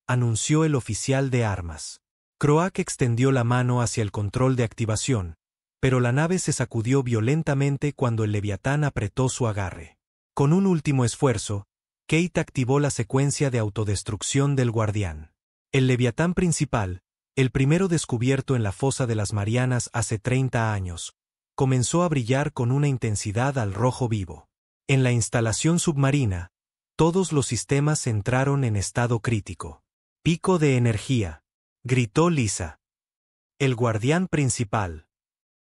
anunció el oficial de armas. Croak extendió la mano hacia el control de activación, pero la nave se sacudió violentamente cuando el Leviatán apretó su agarre. Con un último esfuerzo, Kate activó la secuencia de autodestrucción del guardián. El Leviatán principal, el primero descubierto en la fosa de las Marianas hace 30 años, comenzó a brillar con una intensidad al rojo vivo. En la instalación submarina, todos los sistemas entraron en estado crítico. «Pico de energía», gritó Lisa. El guardián principal.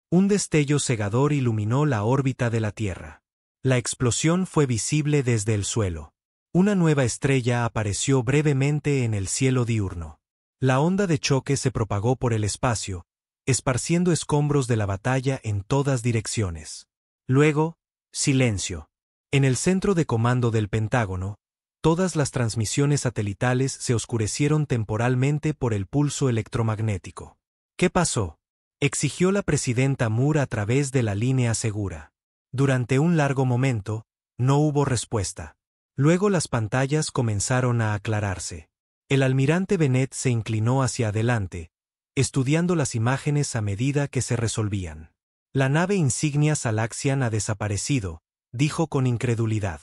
Un destello cegador iluminó la órbita de la Tierra. La explosión fue visible desde el suelo. Una nueva estrella apareció brevemente en el cielo diurno. La onda de choque se propagó por el espacio, esparciendo escombros de la batalla en todas direcciones. Luego, silencio. En el centro de comando del Pentágono, todas las transmisiones satelitales se oscurecieron temporalmente por el pulso electromagnético. ¿Qué pasó?, exigió la presidenta Moore a través de la línea segura. Durante un largo momento, no hubo respuesta. Luego las pantallas comenzaron a aclararse. El almirante Bennett se inclinó hacia adelante, estudiando las imágenes a medida que se resolvían. La nave insignia Salaxian ha desaparecido, dijo con incredulidad.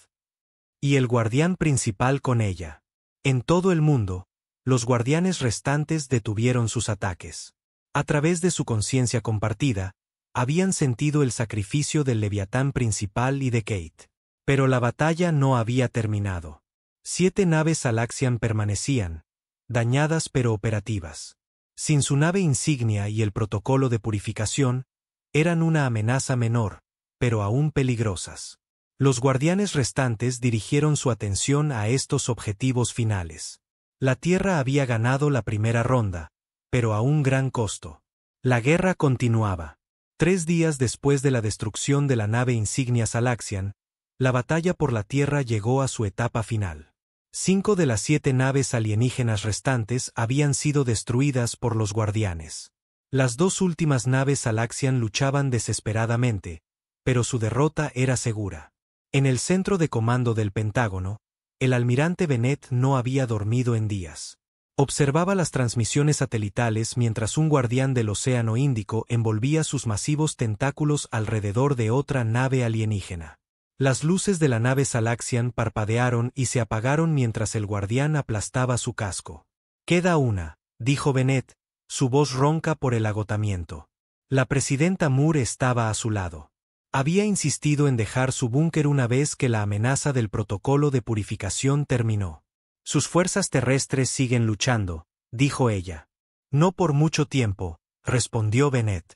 Y el guardián principal con ella. En todo el mundo, los guardianes restantes detuvieron sus ataques. A través de su conciencia compartida, habían sentido el sacrificio del Leviatán principal y de Kate. Pero la batalla no había terminado. 7 naves Salaxian permanecían, dañadas pero operativas. Sin su nave insignia y el protocolo de purificación, eran una amenaza menor, pero aún peligrosas. Los guardianes restantes dirigieron su atención a estos objetivos finales. La Tierra había ganado la primera ronda, pero a un gran costo. La guerra continuaba. 3 días después de la destrucción de la nave insignia Salaxian, la batalla por la Tierra llegó a su etapa final. 5 de las 7 naves alienígenas restantes habían sido destruidas por los guardianes. Las 2 últimas naves Salaxian luchaban desesperadamente, pero su derrota era segura. En el centro de comando del Pentágono, el almirante Bennett no había dormido en días. Observaba las transmisiones satelitales mientras un guardián del Océano Índico envolvía sus masivos tentáculos alrededor de otra nave alienígena. Las luces de la nave Salaxian parpadearon y se apagaron mientras el guardián aplastaba su casco. «Queda una», dijo Bennett, su voz ronca por el agotamiento. La presidenta Moore estaba a su lado. Había insistido en dejar su búnker una vez que la amenaza del protocolo de purificación terminó. «Sus fuerzas terrestres siguen luchando», dijo ella. «No por mucho tiempo», respondió Bennett.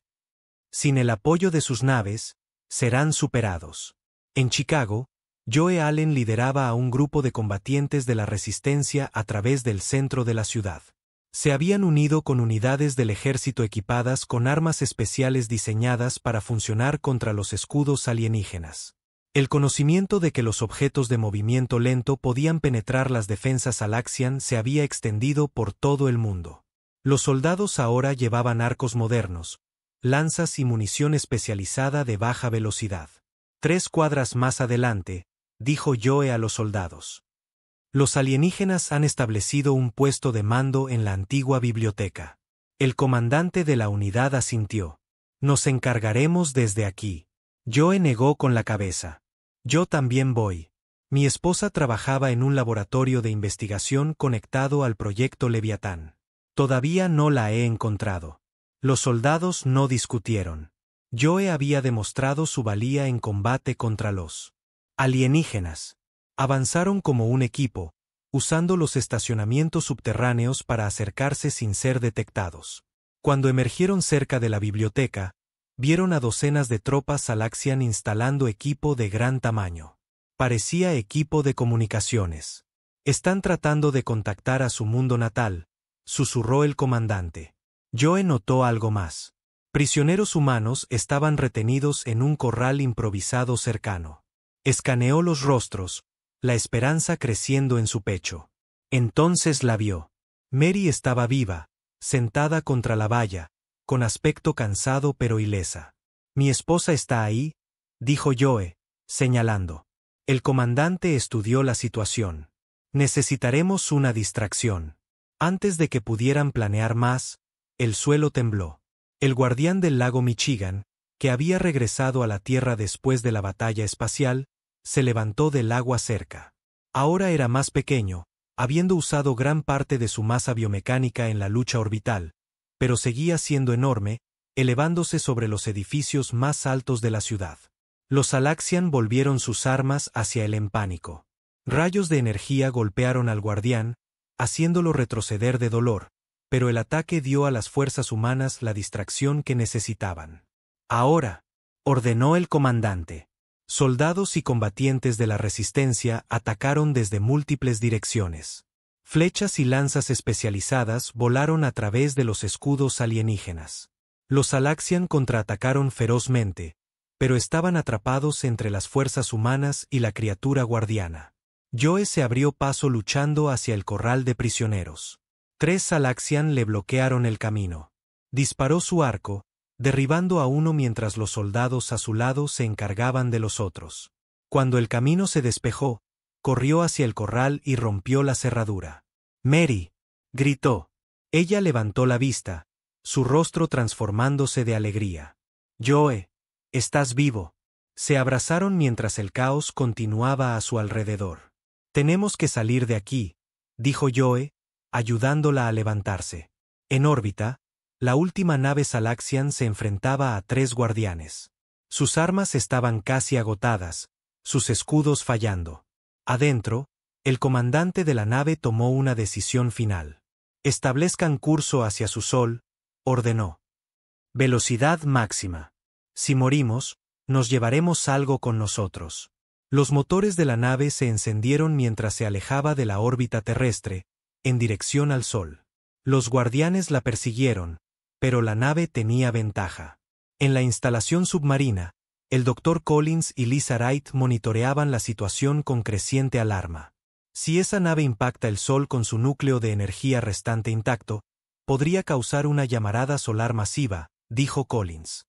«Sin el apoyo de sus naves, serán superados». En Chicago, Joe Allen lideraba a un grupo de combatientes de la resistencia a través del centro de la ciudad. Se habían unido con unidades del ejército equipadas con armas especiales diseñadas para funcionar contra los escudos alienígenas. El conocimiento de que los objetos de movimiento lento podían penetrar las defensas Salaxian se había extendido por todo el mundo. Los soldados ahora llevaban arcos modernos, lanzas y munición especializada de baja velocidad. 3 cuadras más adelante, dijo Joe a los soldados. Los alienígenas han establecido un puesto de mando en la antigua biblioteca. El comandante de la unidad asintió. Nos encargaremos desde aquí. Joe negó con la cabeza. Yo también voy. Mi esposa trabajaba en un laboratorio de investigación conectado al proyecto Leviatán. Todavía no la he encontrado. Los soldados no discutieron. Joe había demostrado su valía en combate contra los alienígenas. Avanzaron como un equipo, usando los estacionamientos subterráneos para acercarse sin ser detectados. Cuando emergieron cerca de la biblioteca, vieron a docenas de tropas Salaxian instalando equipo de gran tamaño. Parecía equipo de comunicaciones. «Están tratando de contactar a su mundo natal», susurró el comandante. Joe notó algo más. Prisioneros humanos estaban retenidos en un corral improvisado cercano. Escaneó los rostros, la esperanza creciendo en su pecho. Entonces la vio. Mary estaba viva, sentada contra la valla, con aspecto cansado pero ilesa. «Mi esposa está ahí», dijo Joe, señalando. El comandante estudió la situación. «Necesitaremos una distracción». Antes de que pudieran planear más, el suelo tembló. El guardián del lago Michigan, que había regresado a la Tierra después de la batalla espacial, se levantó del agua cerca. Ahora era más pequeño, habiendo usado gran parte de su masa biomecánica en la lucha orbital, pero seguía siendo enorme, elevándose sobre los edificios más altos de la ciudad. Los Salaxian volvieron sus armas hacia él en pánico. Rayos de energía golpearon al guardián, haciéndolo retroceder de dolor, pero el ataque dio a las fuerzas humanas la distracción que necesitaban. «Ahora», ordenó el comandante. Soldados y combatientes de la resistencia atacaron desde múltiples direcciones. Flechas y lanzas especializadas volaron a través de los escudos alienígenas. Los Salaxian contraatacaron ferozmente, pero estaban atrapados entre las fuerzas humanas y la criatura guardiana. Joe se abrió paso luchando hacia el corral de prisioneros. 3 Salaxian le bloquearon el camino. Disparó su arco, derribando a uno mientras los soldados a su lado se encargaban de los otros. Cuando el camino se despejó, corrió hacia el corral y rompió la cerradura. «Mary», gritó. Ella levantó la vista, su rostro transformándose de alegría. «Joe, estás vivo». Se abrazaron mientras el caos continuaba a su alrededor. «Tenemos que salir de aquí», dijo Joe, ayudándola a levantarse. En órbita, la última nave Salaxian se enfrentaba a 3 guardianes. Sus armas estaban casi agotadas, sus escudos fallando. Adentro, el comandante de la nave tomó una decisión final. «Establezcan curso hacia su sol», ordenó. «Velocidad máxima. Si morimos, Nos llevaremos algo con nosotros. Los motores de la nave se encendieron mientras se alejaba de la órbita terrestre, en dirección al Sol. Los guardianes la persiguieron, pero la nave tenía ventaja. En la instalación submarina, el Dr. Collins y Lisa Wright monitoreaban la situación con creciente alarma. Si esa nave impacta el Sol con su núcleo de energía restante intacto, podría causar una llamarada solar masiva, dijo Collins.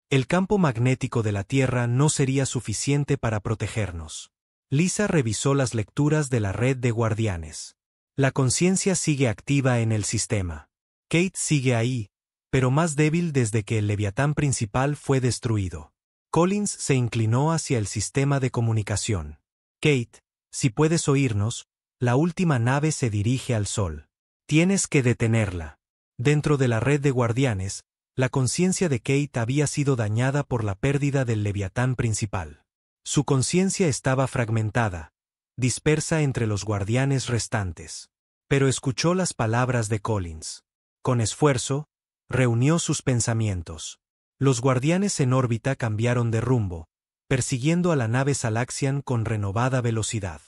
El campo magnético de la Tierra no sería suficiente para protegernos. Lisa revisó las lecturas de la red de guardianes. La conciencia sigue activa en el sistema. Kate sigue ahí, pero más débil desde que el Leviatán principal fue destruido. Collins se inclinó hacia el sistema de comunicación. Kate, si puedes oírnos, la última nave se dirige al Sol. Tienes que detenerla. Dentro de la red de guardianes, la conciencia de Kate había sido dañada por la pérdida del Leviatán principal. Su conciencia estaba fragmentada, dispersa entre los guardianes restantes. Pero escuchó las palabras de Collins. Con esfuerzo, reunió sus pensamientos. Los guardianes en órbita cambiaron de rumbo, persiguiendo a la nave Salaxian con renovada velocidad.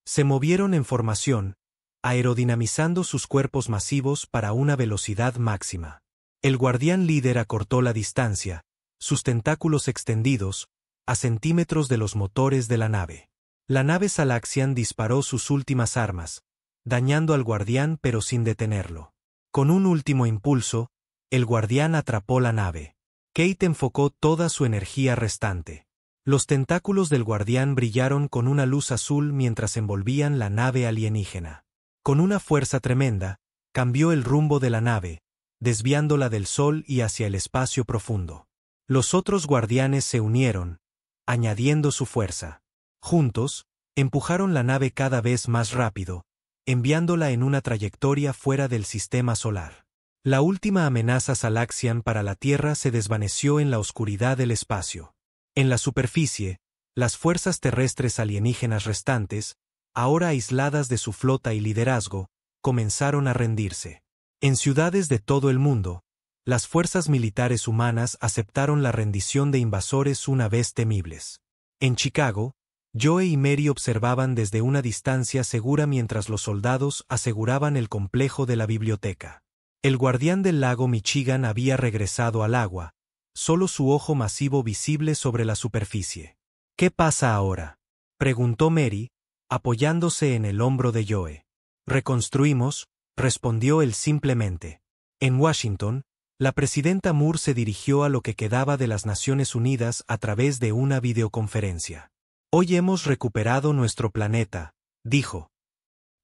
Se movieron en formación, aerodinamizando sus cuerpos masivos para una velocidad máxima. El guardián líder acortó la distancia, sus tentáculos extendidos, a centímetros de los motores de la nave. La nave Salaxian disparó sus últimas armas, dañando al guardián pero sin detenerlo. Con un último impulso, el guardián atrapó la nave. Kate enfocó toda su energía restante. Los tentáculos del guardián brillaron con una luz azul mientras envolvían la nave alienígena. Con una fuerza tremenda, cambió el rumbo de la nave, desviándola del Sol y hacia el espacio profundo. Los otros guardianes se unieron, añadiendo su fuerza. Juntos, empujaron la nave cada vez más rápido, enviándola en una trayectoria fuera del sistema solar. La última amenaza Salaxian para la Tierra se desvaneció en la oscuridad del espacio. En la superficie, las fuerzas terrestres alienígenas restantes, ahora aisladas de su flota y liderazgo, comenzaron a rendirse. En ciudades de todo el mundo, las fuerzas militares humanas aceptaron la rendición de invasores una vez temibles. En Chicago, Joe y Mary observaban desde una distancia segura mientras los soldados aseguraban el complejo de la biblioteca. El guardián del lago Michigan había regresado al agua, solo su ojo masivo visible sobre la superficie. ¿Qué pasa ahora?, preguntó Mary, apoyándose en el hombro de Joe. Reconstruimos, respondió él simplemente. En Washington, la presidenta Moore se dirigió a lo que quedaba de las Naciones Unidas a través de una videoconferencia. Hoy hemos recuperado nuestro planeta, dijo.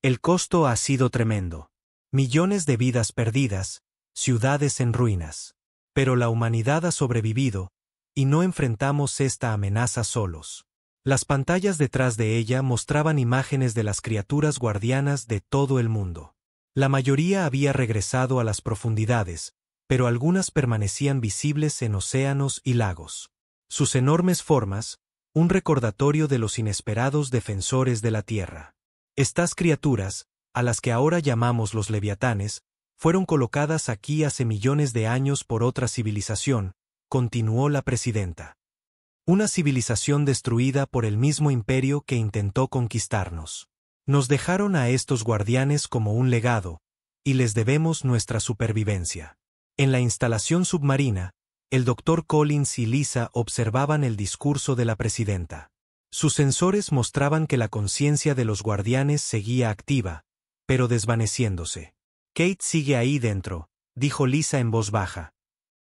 El costo ha sido tremendo. Millones de vidas perdidas, ciudades en ruinas. Pero la humanidad ha sobrevivido, y no enfrentamos esta amenaza solos. Las pantallas detrás de ella mostraban imágenes de las criaturas guardianas de todo el mundo. La mayoría había regresado a las profundidades, pero algunas permanecían visibles en océanos y lagos. Sus enormes formas, un recordatorio de los inesperados defensores de la Tierra. Estas criaturas, a las que ahora llamamos los leviatanes, fueron colocadas aquí hace millones de años por otra civilización, continuó la presidenta. Una civilización destruida por el mismo imperio que intentó conquistarnos. Nos dejaron a estos guardianes como un legado, y les debemos nuestra supervivencia. En la instalación submarina, el Dr. Collins y Lisa observaban el discurso de la presidenta. Sus sensores mostraban que la conciencia de los guardianes seguía activa, pero desvaneciéndose. Kate sigue ahí dentro, dijo Lisa en voz baja.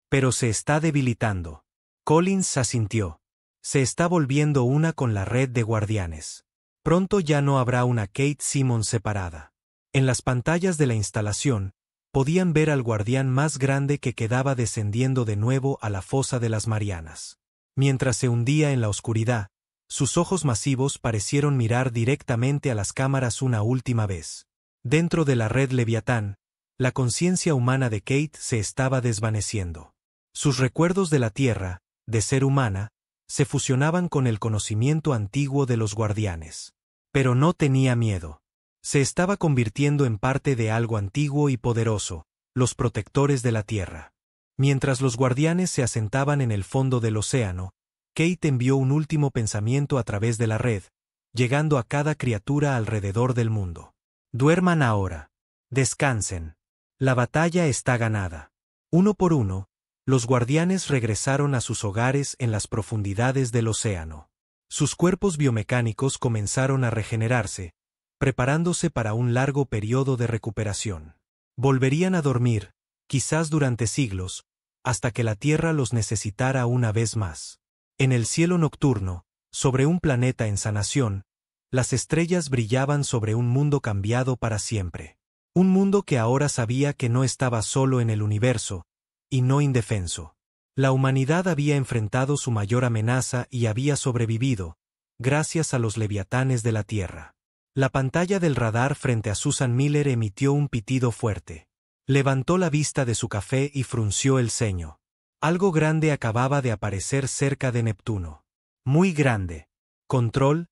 Pero se está debilitando. Collins asintió. Se está volviendo una con la red de guardianes. Pronto ya no habrá una Kate Simmons separada. En las pantallas de la instalación, podían ver al guardián más grande que quedaba descendiendo de nuevo a la fosa de las Marianas. Mientras se hundía en la oscuridad, sus ojos masivos parecieron mirar directamente a las cámaras una última vez. Dentro de la red Leviatán, la conciencia humana de Kate se estaba desvaneciendo. Sus recuerdos de la Tierra, de ser humana, se fusionaban con el conocimiento antiguo de los guardianes. Pero no tenía miedo. Se estaba convirtiendo en parte de algo antiguo y poderoso, los protectores de la Tierra. Mientras los guardianes se asentaban en el fondo del océano, Kate envió un último pensamiento a través de la red, llegando a cada criatura alrededor del mundo. Duerman ahora. Descansen. La batalla está ganada. Uno por uno, los guardianes regresaron a sus hogares en las profundidades del océano. Sus cuerpos biomecánicos comenzaron a regenerarse, preparándose para un largo periodo de recuperación. Volverían a dormir, quizás durante siglos, hasta que la Tierra los necesitara una vez más. En el cielo nocturno, sobre un planeta en sanación, las estrellas brillaban sobre un mundo cambiado para siempre. Un mundo que ahora sabía que no estaba solo en el universo, y no indefenso. La humanidad había enfrentado su mayor amenaza y había sobrevivido, gracias a los leviatanes de la Tierra. La pantalla del radar frente a Susan Miller emitió un pitido fuerte. Levantó la vista de su café y frunció el ceño. Algo grande acababa de aparecer cerca de Neptuno. Muy grande. Control,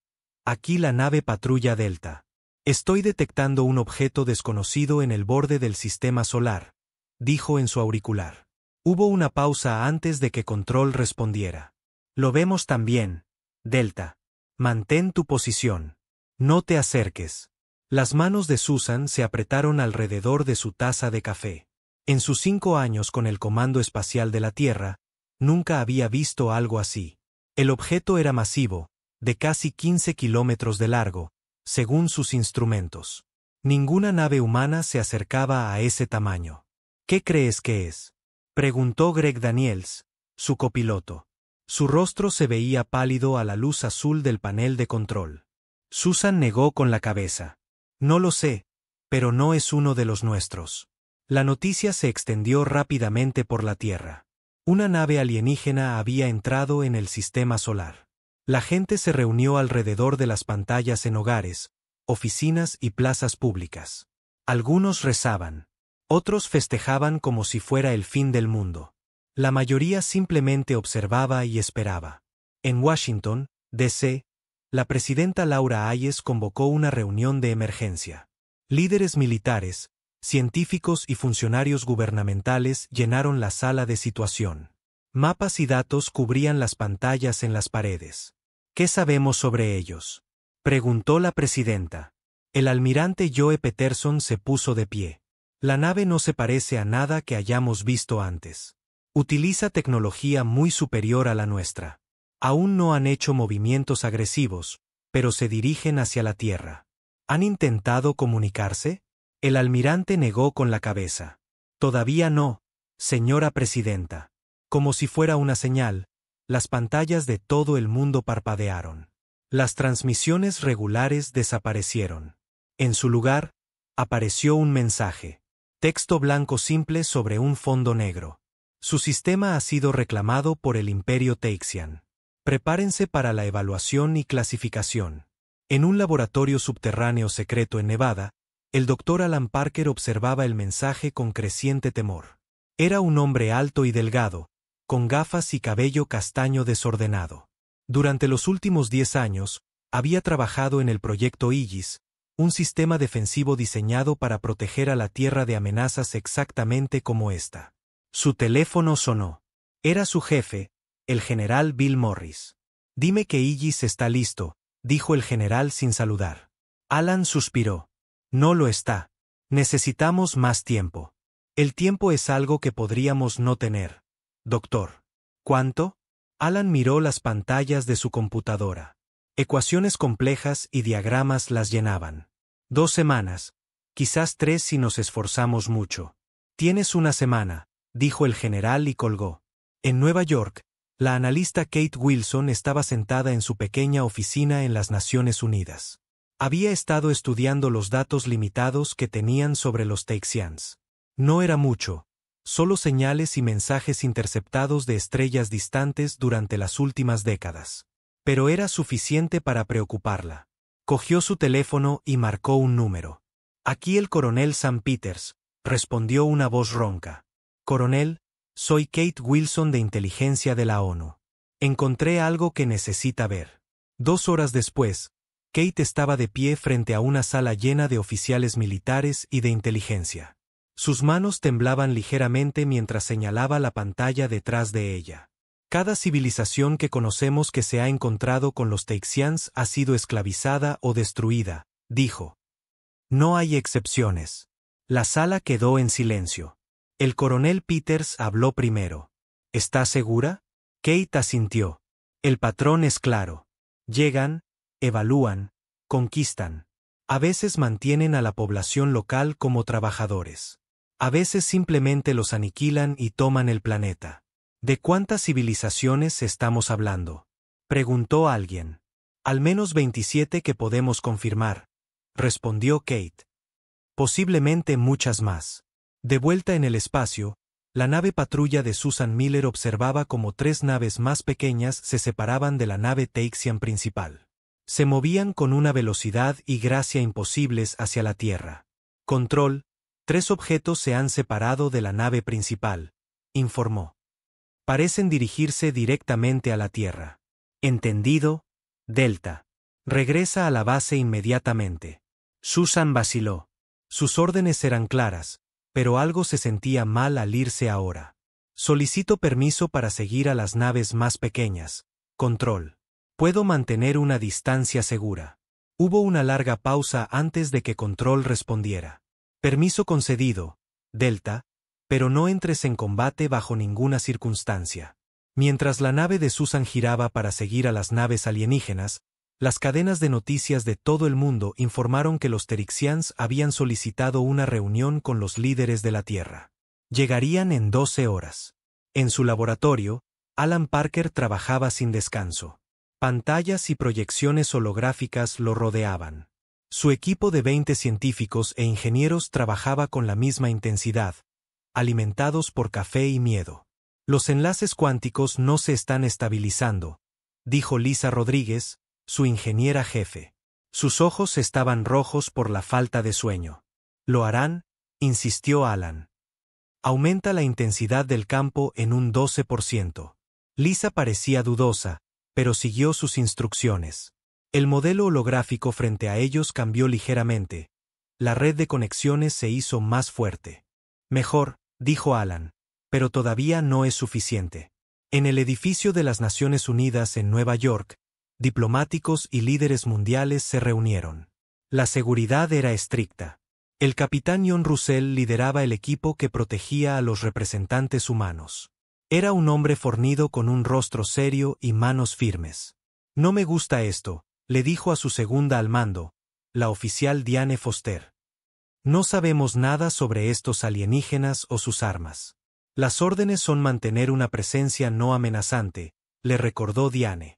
aquí la nave patrulla Delta. Estoy detectando un objeto desconocido en el borde del sistema solar, dijo en su auricular. Hubo una pausa antes de que Control respondiera. Lo vemos también, Delta. Mantén tu posición. No te acerques. Las manos de Susan se apretaron alrededor de su taza de café. En sus 5 años con el Comando Espacial de la Tierra, nunca había visto algo así. El objeto era masivo, de casi 15 kilómetros de largo, según sus instrumentos. Ninguna nave humana se acercaba a ese tamaño. ¿Qué crees que es?, preguntó Greg Daniels, su copiloto. Su rostro se veía pálido a la luz azul del panel de control. Susan negó con la cabeza. No lo sé, pero no es uno de los nuestros. La noticia se extendió rápidamente por la Tierra. Una nave alienígena había entrado en el sistema solar. La gente se reunió alrededor de las pantallas en hogares, oficinas y plazas públicas. Algunos rezaban. Otros festejaban como si fuera el fin del mundo. La mayoría simplemente observaba y esperaba. En Washington, D.C., la presidenta Laura Hayes convocó una reunión de emergencia. Líderes militares, científicos y funcionarios gubernamentales llenaron la sala de situación. Mapas y datos cubrían las pantallas en las paredes. ¿Qué sabemos sobre ellos?, preguntó la presidenta. El almirante Joe Peterson se puso de pie. La nave no se parece a nada que hayamos visto antes. Utiliza tecnología muy superior a la nuestra. Aún no han hecho movimientos agresivos, pero se dirigen hacia la Tierra. ¿Han intentado comunicarse?, el almirante negó con la cabeza. Todavía no, señora presidenta. Como si fuera una señal, las pantallas de todo el mundo parpadearon. Las transmisiones regulares desaparecieron. En su lugar, apareció un mensaje. Texto blanco simple sobre un fondo negro. Su sistema ha sido reclamado por el Imperio Teixian. Prepárense para la evaluación y clasificación. En un laboratorio subterráneo secreto en Nevada, el Dr. Alan Parker observaba el mensaje con creciente temor. Era un hombre alto y delgado, con gafas y cabello castaño desordenado. Durante los últimos 10 años, había trabajado en el proyecto Aegis, un sistema defensivo diseñado para proteger a la Tierra de amenazas exactamente como esta. Su teléfono sonó. Era su jefe, el general Bill Morris. «Dime que Aegis está listo», dijo el general sin saludar. Alan suspiró. «No lo está. Necesitamos más tiempo. El tiempo es algo que podríamos no tener, doctor». «¿Cuánto?». Alan miró las pantallas de su computadora. Ecuaciones complejas y diagramas las llenaban. 2 semanas, quizás 3 si nos esforzamos mucho. «Tienes una semana», dijo el general y colgó. En Nueva York, la analista Kate Wilson estaba sentada en su pequeña oficina en las Naciones Unidas. Había estado estudiando los datos limitados que tenían sobre los Teixians. No era mucho, solo señales y mensajes interceptados de estrellas distantes durante las últimas décadas. Pero era suficiente para preocuparla. Cogió su teléfono y marcó un número. «Aquí el coronel Sam Peters», respondió una voz ronca. «Coronel, soy Kate Wilson de Inteligencia de la ONU. Encontré algo que necesita ver». 2 horas después, Kate estaba de pie frente a una sala llena de oficiales militares y de inteligencia. Sus manos temblaban ligeramente mientras señalaba la pantalla detrás de ella. Cada civilización que conocemos que se ha encontrado con los Teixians ha sido esclavizada o destruida, dijo. No hay excepciones. La sala quedó en silencio. El coronel Peters habló primero. ¿Está segura? Kate asintió. El patrón es claro. Llegan, evalúan, conquistan. A veces mantienen a la población local como trabajadores. A veces simplemente los aniquilan y toman el planeta. ¿De cuántas civilizaciones estamos hablando?, preguntó alguien. Al menos 27 que podemos confirmar, respondió Kate. Posiblemente muchas más. De vuelta en el espacio, la nave patrulla de Susan Miller observaba cómo 3 naves más pequeñas se separaban de la nave Teixian principal. Se movían con una velocidad y gracia imposibles hacia la Tierra. Control, 3 objetos se han separado de la nave principal, informó. Parecen dirigirse directamente a la Tierra. Entendido, Delta. Regresa a la base inmediatamente. Susan vaciló. Sus órdenes eran claras, pero algo se sentía mal al irse ahora. Solicito permiso para seguir a las naves más pequeñas. Control. Puedo mantener una distancia segura. Hubo una larga pausa antes de que Control respondiera. Permiso concedido, Delta, pero no entres en combate bajo ninguna circunstancia. Mientras la nave de Susan giraba para seguir a las naves alienígenas, las cadenas de noticias de todo el mundo informaron que los Terixians habían solicitado una reunión con los líderes de la Tierra. Llegarían en 12 horas. En su laboratorio, Alan Parker trabajaba sin descanso. Pantallas y proyecciones holográficas lo rodeaban. Su equipo de 20 científicos e ingenieros trabajaba con la misma intensidad, alimentados por café y miedo. Los enlaces cuánticos no se están estabilizando, dijo Lisa Rodríguez, su ingeniera jefe. Sus ojos estaban rojos por la falta de sueño. ¿Lo harán?, insistió Alan. Aumenta la intensidad del campo en un 12%. Lisa parecía dudosa, pero siguió sus instrucciones. El modelo holográfico frente a ellos cambió ligeramente. La red de conexiones se hizo más fuerte. Mejor, dijo Alan, pero todavía no es suficiente. En el edificio de las Naciones Unidas en Nueva York, diplomáticos y líderes mundiales se reunieron. La seguridad era estricta. El capitán John Russell lideraba el equipo que protegía a los representantes humanos. Era un hombre fornido con un rostro serio y manos firmes. No me gusta esto, le dijo a su segunda al mando, la oficial Diane Foster. No sabemos nada sobre estos alienígenas o sus armas. Las órdenes son mantener una presencia no amenazante, le recordó Diane.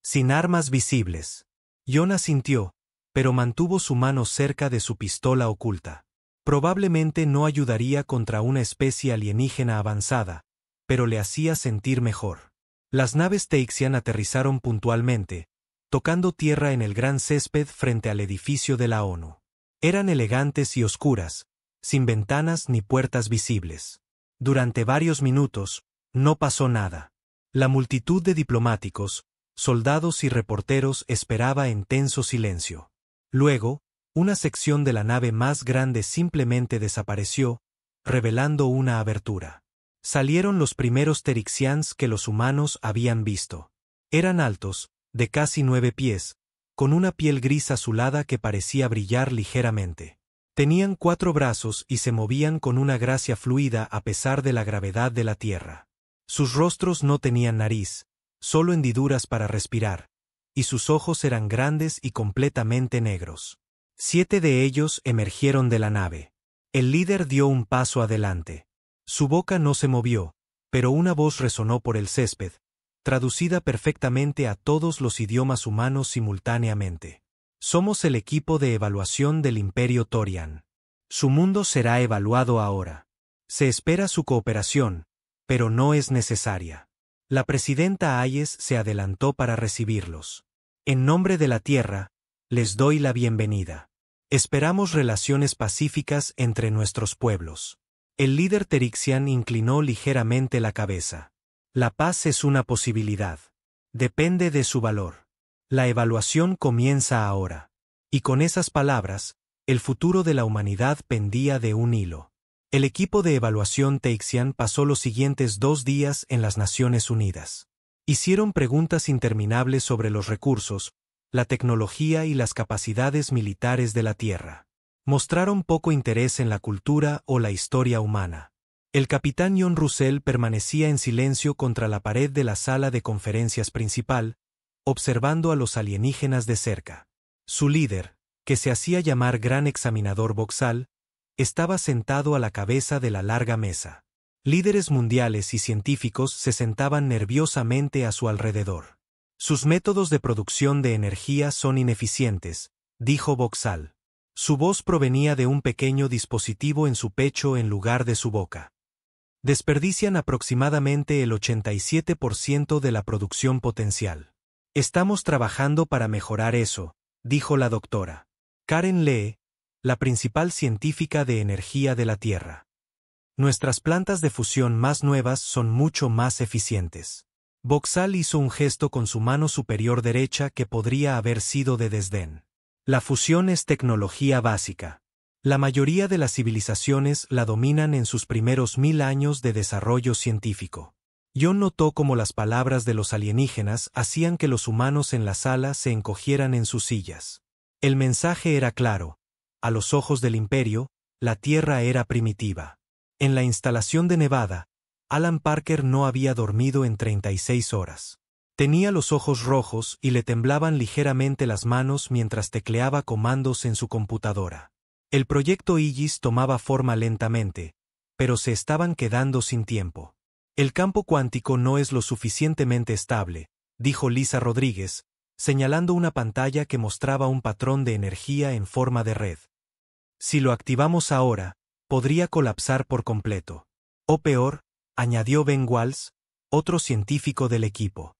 Sin armas visibles. John asintió, pero mantuvo su mano cerca de su pistola oculta. Probablemente no ayudaría contra una especie alienígena avanzada, pero le hacía sentir mejor. Las naves Teixian aterrizaron puntualmente, tocando tierra en el gran césped frente al edificio de la ONU. Eran elegantes y oscuras, sin ventanas ni puertas visibles. Durante varios minutos, no pasó nada. La multitud de diplomáticos, soldados y reporteros esperaba en tenso silencio. Luego, una sección de la nave más grande simplemente desapareció, revelando una abertura. Salieron los primeros Terixians que los humanos habían visto. Eran altos, de casi 9 pies, con una piel gris azulada que parecía brillar ligeramente. Tenían 4 brazos y se movían con una gracia fluida a pesar de la gravedad de la Tierra. Sus rostros no tenían nariz, solo hendiduras para respirar, y sus ojos eran grandes y completamente negros. 7 de ellos emergieron de la nave. El líder dio un paso adelante. Su boca no se movió, pero una voz resonó por el césped, traducida perfectamente a todos los idiomas humanos simultáneamente. Somos el equipo de evaluación del Imperio Torian. Su mundo será evaluado ahora. Se espera su cooperación, pero no es necesaria. La presidenta Hayes se adelantó para recibirlos. En nombre de la Tierra, les doy la bienvenida. Esperamos relaciones pacíficas entre nuestros pueblos. El líder Terixian inclinó ligeramente la cabeza. La paz es una posibilidad. Depende de su valor. La evaluación comienza ahora. Y con esas palabras, el futuro de la humanidad pendía de un hilo. El equipo de evaluación Teixian pasó los siguientes 2 días en las Naciones Unidas. Hicieron preguntas interminables sobre los recursos, la tecnología y las capacidades militares de la Tierra. Mostraron poco interés en la cultura o la historia humana. El capitán John Russell permanecía en silencio contra la pared de la sala de conferencias principal, observando a los alienígenas de cerca. Su líder, que se hacía llamar Gran Examinador Boxall, estaba sentado a la cabeza de la larga mesa. Líderes mundiales y científicos se sentaban nerviosamente a su alrededor. Sus métodos de producción de energía son ineficientes, dijo Boxall. Su voz provenía de un pequeño dispositivo en su pecho en lugar de su boca. Desperdician aproximadamente el 87% de la producción potencial. Estamos trabajando para mejorar eso, dijo la doctora Karen Lee, la principal científica de energía de la Tierra. Nuestras plantas de fusión más nuevas son mucho más eficientes. Boxall hizo un gesto con su mano superior derecha que podría haber sido de desdén. La fusión es tecnología básica. La mayoría de las civilizaciones la dominan en sus primeros 1000 años de desarrollo científico. John notó cómo las palabras de los alienígenas hacían que los humanos en la sala se encogieran en sus sillas. El mensaje era claro. A los ojos del Imperio, la Tierra era primitiva. En la instalación de Nevada, Alan Parker no había dormido en 36 horas. Tenía los ojos rojos y le temblaban ligeramente las manos mientras tecleaba comandos en su computadora. El proyecto Aegis tomaba forma lentamente, pero se estaban quedando sin tiempo. El campo cuántico no es lo suficientemente estable, dijo Lisa Rodríguez, señalando una pantalla que mostraba un patrón de energía en forma de red. Si lo activamos ahora, podría colapsar por completo. O peor, añadió Ben Walls, otro científico del equipo.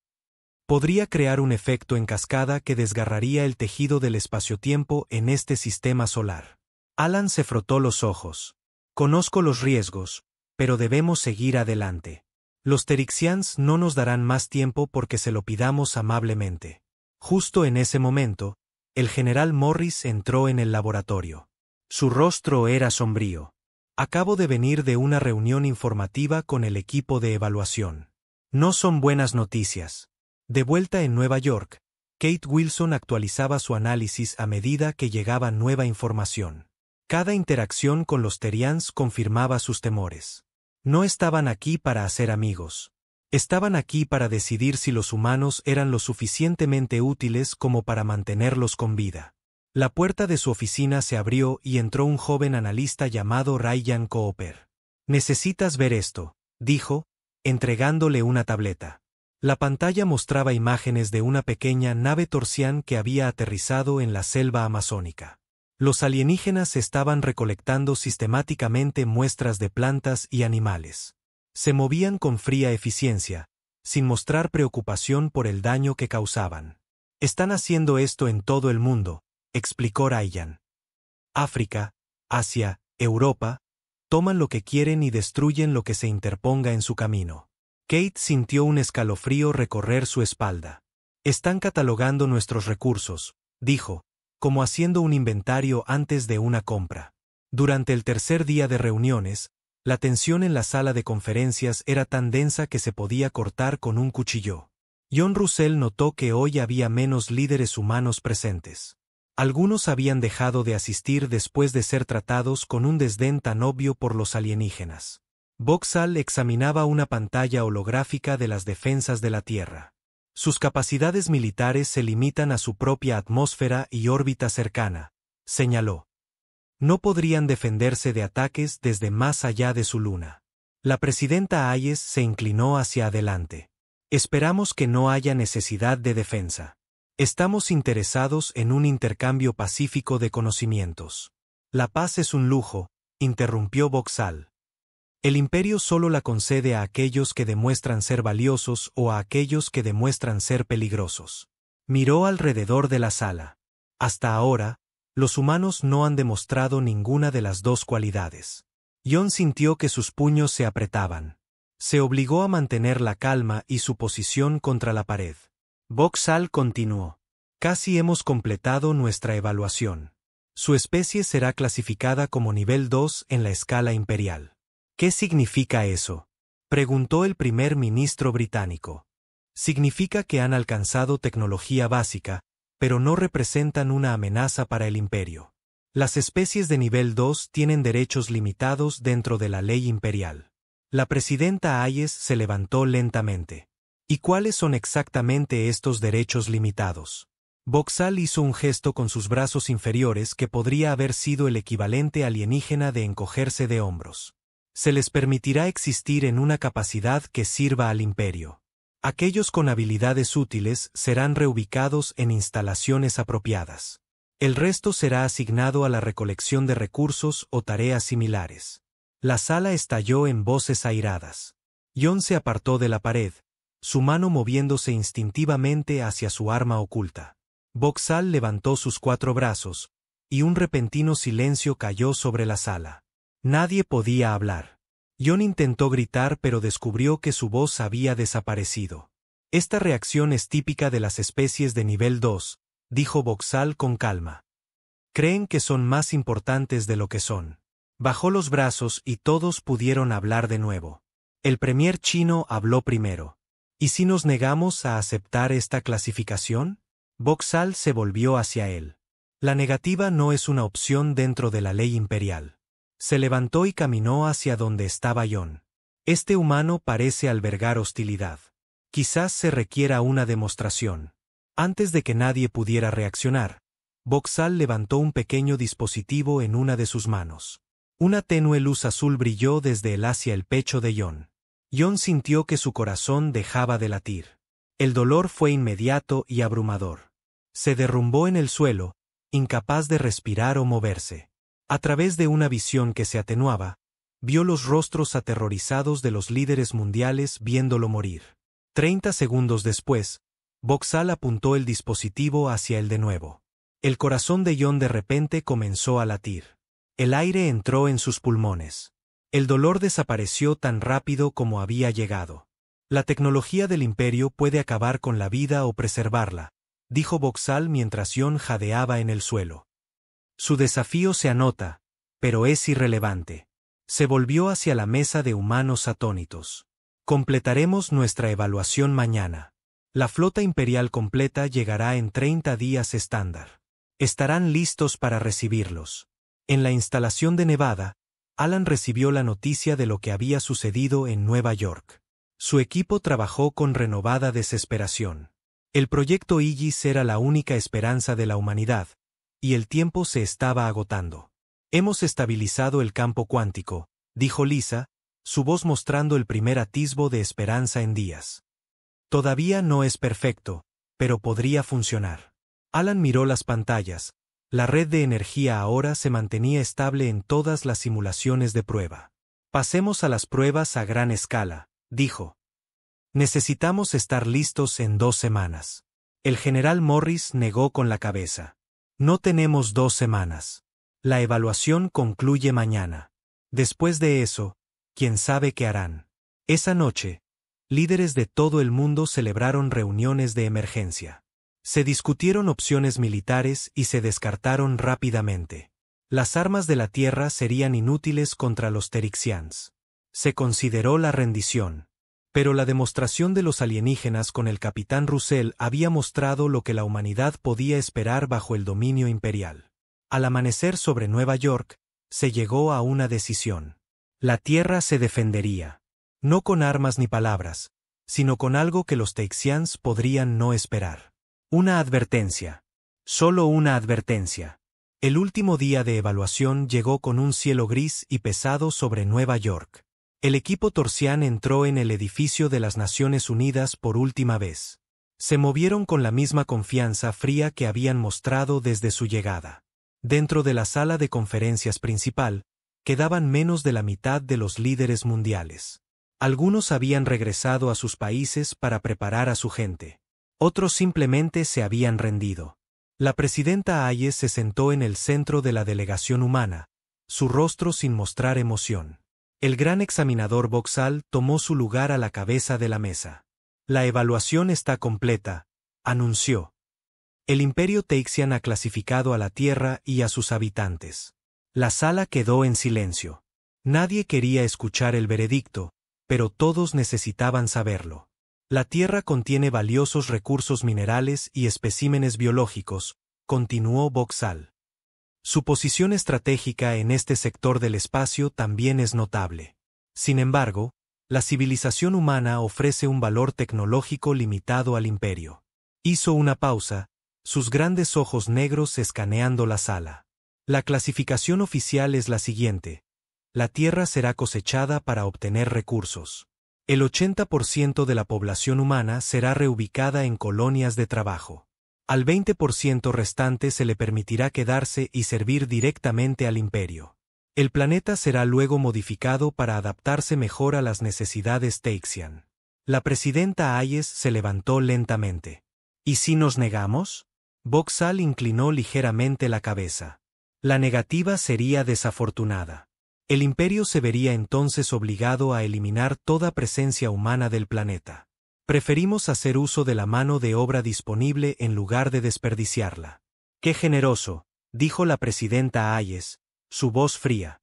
Podría crear un efecto en cascada que desgarraría el tejido del espacio-tiempo en este sistema solar. Alan se frotó los ojos. Conozco los riesgos, pero debemos seguir adelante. Los Terixians no nos darán más tiempo porque se lo pidamos amablemente. Justo en ese momento, el general Morris entró en el laboratorio. Su rostro era sombrío. Acabo de venir de una reunión informativa con el equipo de evaluación. No son buenas noticias. De vuelta en Nueva York, Kate Wilson actualizaba su análisis a medida que llegaba nueva información. Cada interacción con los Terians confirmaba sus temores. No estaban aquí para hacer amigos. Estaban aquí para decidir si los humanos eran lo suficientemente útiles como para mantenerlos con vida. La puerta de su oficina se abrió y entró un joven analista llamado Ryan Cooper. «Necesitas ver esto», dijo, entregándole una tableta. La pantalla mostraba imágenes de una pequeña nave Torsian que había aterrizado en la selva amazónica. Los alienígenas estaban recolectando sistemáticamente muestras de plantas y animales. Se movían con fría eficiencia, sin mostrar preocupación por el daño que causaban. Están haciendo esto en todo el mundo, explicó Ryan. África, Asia, Europa, toman lo que quieren y destruyen lo que se interponga en su camino. Kate sintió un escalofrío recorrer su espalda. Están catalogando nuestros recursos, dijo, como haciendo un inventario antes de una compra. Durante el tercer día de reuniones, la tensión en la sala de conferencias era tan densa que se podía cortar con un cuchillo. John Russell notó que hoy había menos líderes humanos presentes. Algunos habían dejado de asistir después de ser tratados con un desdén tan obvio por los alienígenas. Boxall examinaba una pantalla holográfica de las defensas de la Tierra. Sus capacidades militares se limitan a su propia atmósfera y órbita cercana, señaló. No podrían defenderse de ataques desde más allá de su luna. La presidenta Hayes se inclinó hacia adelante. Esperamos que no haya necesidad de defensa. Estamos interesados en un intercambio pacífico de conocimientos. La paz es un lujo, interrumpió Boxall. El imperio solo la concede a aquellos que demuestran ser valiosos o a aquellos que demuestran ser peligrosos. Miró alrededor de la sala. Hasta ahora, los humanos no han demostrado ninguna de las dos cualidades. John sintió que sus puños se apretaban. Se obligó a mantener la calma y su posición contra la pared. Boxall continuó. Casi hemos completado nuestra evaluación. Su especie será clasificada como nivel 2 en la escala imperial. ¿Qué significa eso?, preguntó el primer ministro británico. Significa que han alcanzado tecnología básica, pero no representan una amenaza para el imperio. Las especies de nivel 2 tienen derechos limitados dentro de la ley imperial. La presidenta Hayes se levantó lentamente. ¿Y cuáles son exactamente estos derechos limitados? Boxall hizo un gesto con sus brazos inferiores que podría haber sido el equivalente alienígena de encogerse de hombros. Se les permitirá existir en una capacidad que sirva al imperio. Aquellos con habilidades útiles serán reubicados en instalaciones apropiadas. El resto será asignado a la recolección de recursos o tareas similares. La sala estalló en voces airadas. Jon se apartó de la pared, su mano moviéndose instintivamente hacia su arma oculta. Boxall levantó sus 4 brazos, y un repentino silencio cayó sobre la sala. Nadie podía hablar. Jon intentó gritar pero descubrió que su voz había desaparecido. Esta reacción es típica de las especies de nivel 2, dijo Boxall con calma. Creen que son más importantes de lo que son. Bajó los brazos y todos pudieron hablar de nuevo. El premier chino habló primero. ¿Y si nos negamos a aceptar esta clasificación? Boxall se volvió hacia él. La negativa no es una opción dentro de la ley imperial. Se levantó y caminó hacia donde estaba Jon. Este humano parece albergar hostilidad. Quizás se requiera una demostración. Antes de que nadie pudiera reaccionar, Boxall levantó un pequeño dispositivo en una de sus manos. Una tenue luz azul brilló desde él hacia el pecho de Jon. Jon sintió que su corazón dejaba de latir. El dolor fue inmediato y abrumador. Se derrumbó en el suelo, incapaz de respirar o moverse. A través de una visión que se atenuaba, vio los rostros aterrorizados de los líderes mundiales viéndolo morir. 30 segundos después, Boxall apuntó el dispositivo hacia él de nuevo. El corazón de Jon de repente comenzó a latir. El aire entró en sus pulmones. El dolor desapareció tan rápido como había llegado. La tecnología del imperio puede acabar con la vida o preservarla, dijo Boxall mientras Jon jadeaba en el suelo. Su desafío se anota, pero es irrelevante. Se volvió hacia la mesa de humanos atónitos. Completaremos nuestra evaluación mañana. La flota imperial completa llegará en 30 días estándar. Estarán listos para recibirlos. En la instalación de Nevada, Alan recibió la noticia de lo que había sucedido en Nueva York. Su equipo trabajó con renovada desesperación. El proyecto Aegis era la única esperanza de la humanidad, y el tiempo se estaba agotando. Hemos estabilizado el campo cuántico, dijo Lisa, su voz mostrando el primer atisbo de esperanza en días. Todavía no es perfecto, pero podría funcionar. Alan miró las pantallas. La red de energía ahora se mantenía estable en todas las simulaciones de prueba. Pasemos a las pruebas a gran escala, dijo. Necesitamos estar listos en 2 semanas. El general Morris negó con la cabeza. No tenemos 2 semanas. La evaluación concluye mañana. Después de eso, ¿quién sabe qué harán? Esa noche, líderes de todo el mundo celebraron reuniones de emergencia. Se discutieron opciones militares y se descartaron rápidamente. Las armas de la Tierra serían inútiles contra los Terixians. Se consideró la rendición. Pero la demostración de los alienígenas con el capitán Russell había mostrado lo que la humanidad podía esperar bajo el dominio imperial. Al amanecer sobre Nueva York, se llegó a una decisión. La Tierra se defendería. No con armas ni palabras, sino con algo que los Terixians podrían no esperar. Una advertencia. Solo una advertencia. El último día de evaluación llegó con un cielo gris y pesado sobre Nueva York. El equipo Torsian entró en el edificio de las Naciones Unidas por última vez. Se movieron con la misma confianza fría que habían mostrado desde su llegada. Dentro de la sala de conferencias principal, quedaban menos de la mitad de los líderes mundiales. Algunos habían regresado a sus países para preparar a su gente. Otros simplemente se habían rendido. La presidenta Hayes se sentó en el centro de la delegación humana, su rostro sin mostrar emoción. El gran examinador Boxall tomó su lugar a la cabeza de la mesa. La evaluación está completa, anunció. El Imperio Teixian ha clasificado a la Tierra y a sus habitantes. La sala quedó en silencio. Nadie quería escuchar el veredicto, pero todos necesitaban saberlo. La Tierra contiene valiosos recursos minerales y especímenes biológicos, continuó Boxall. Su posición estratégica en este sector del espacio también es notable. Sin embargo, la civilización humana ofrece un valor tecnológico limitado al Imperio. Hizo una pausa, sus grandes ojos negros escaneando la sala. La clasificación oficial es la siguiente. La Tierra será cosechada para obtener recursos. El 80% de la población humana será reubicada en colonias de trabajo. Al 20% restante se le permitirá quedarse y servir directamente al Imperio. El planeta será luego modificado para adaptarse mejor a las necesidades Teixian. La presidenta Hayes se levantó lentamente. ¿Y si nos negamos? Boxall inclinó ligeramente la cabeza. La negativa sería desafortunada. El Imperio se vería entonces obligado a eliminar toda presencia humana del planeta. Preferimos hacer uso de la mano de obra disponible en lugar de desperdiciarla. ¡Qué generoso!, dijo la presidenta Hayes, su voz fría.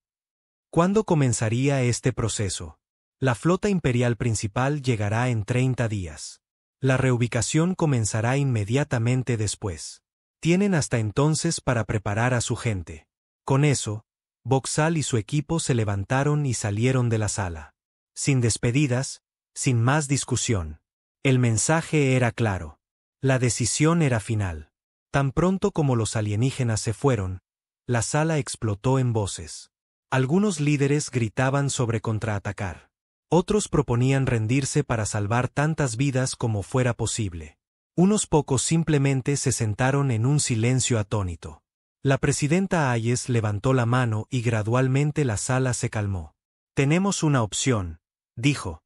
¿Cuándo comenzaría este proceso? La flota imperial principal llegará en 30 días. La reubicación comenzará inmediatamente después. Tienen hasta entonces para preparar a su gente. Con eso, Boxall y su equipo se levantaron y salieron de la sala. Sin despedidas, sin más discusión. El mensaje era claro. La decisión era final. Tan pronto como los alienígenas se fueron, la sala explotó en voces. Algunos líderes gritaban sobre contraatacar. Otros proponían rendirse para salvar tantas vidas como fuera posible. Unos pocos simplemente se sentaron en un silencio atónito. La presidenta Hayes levantó la mano y gradualmente la sala se calmó. Tenemos una opción, dijo.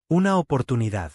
Una oportunidad.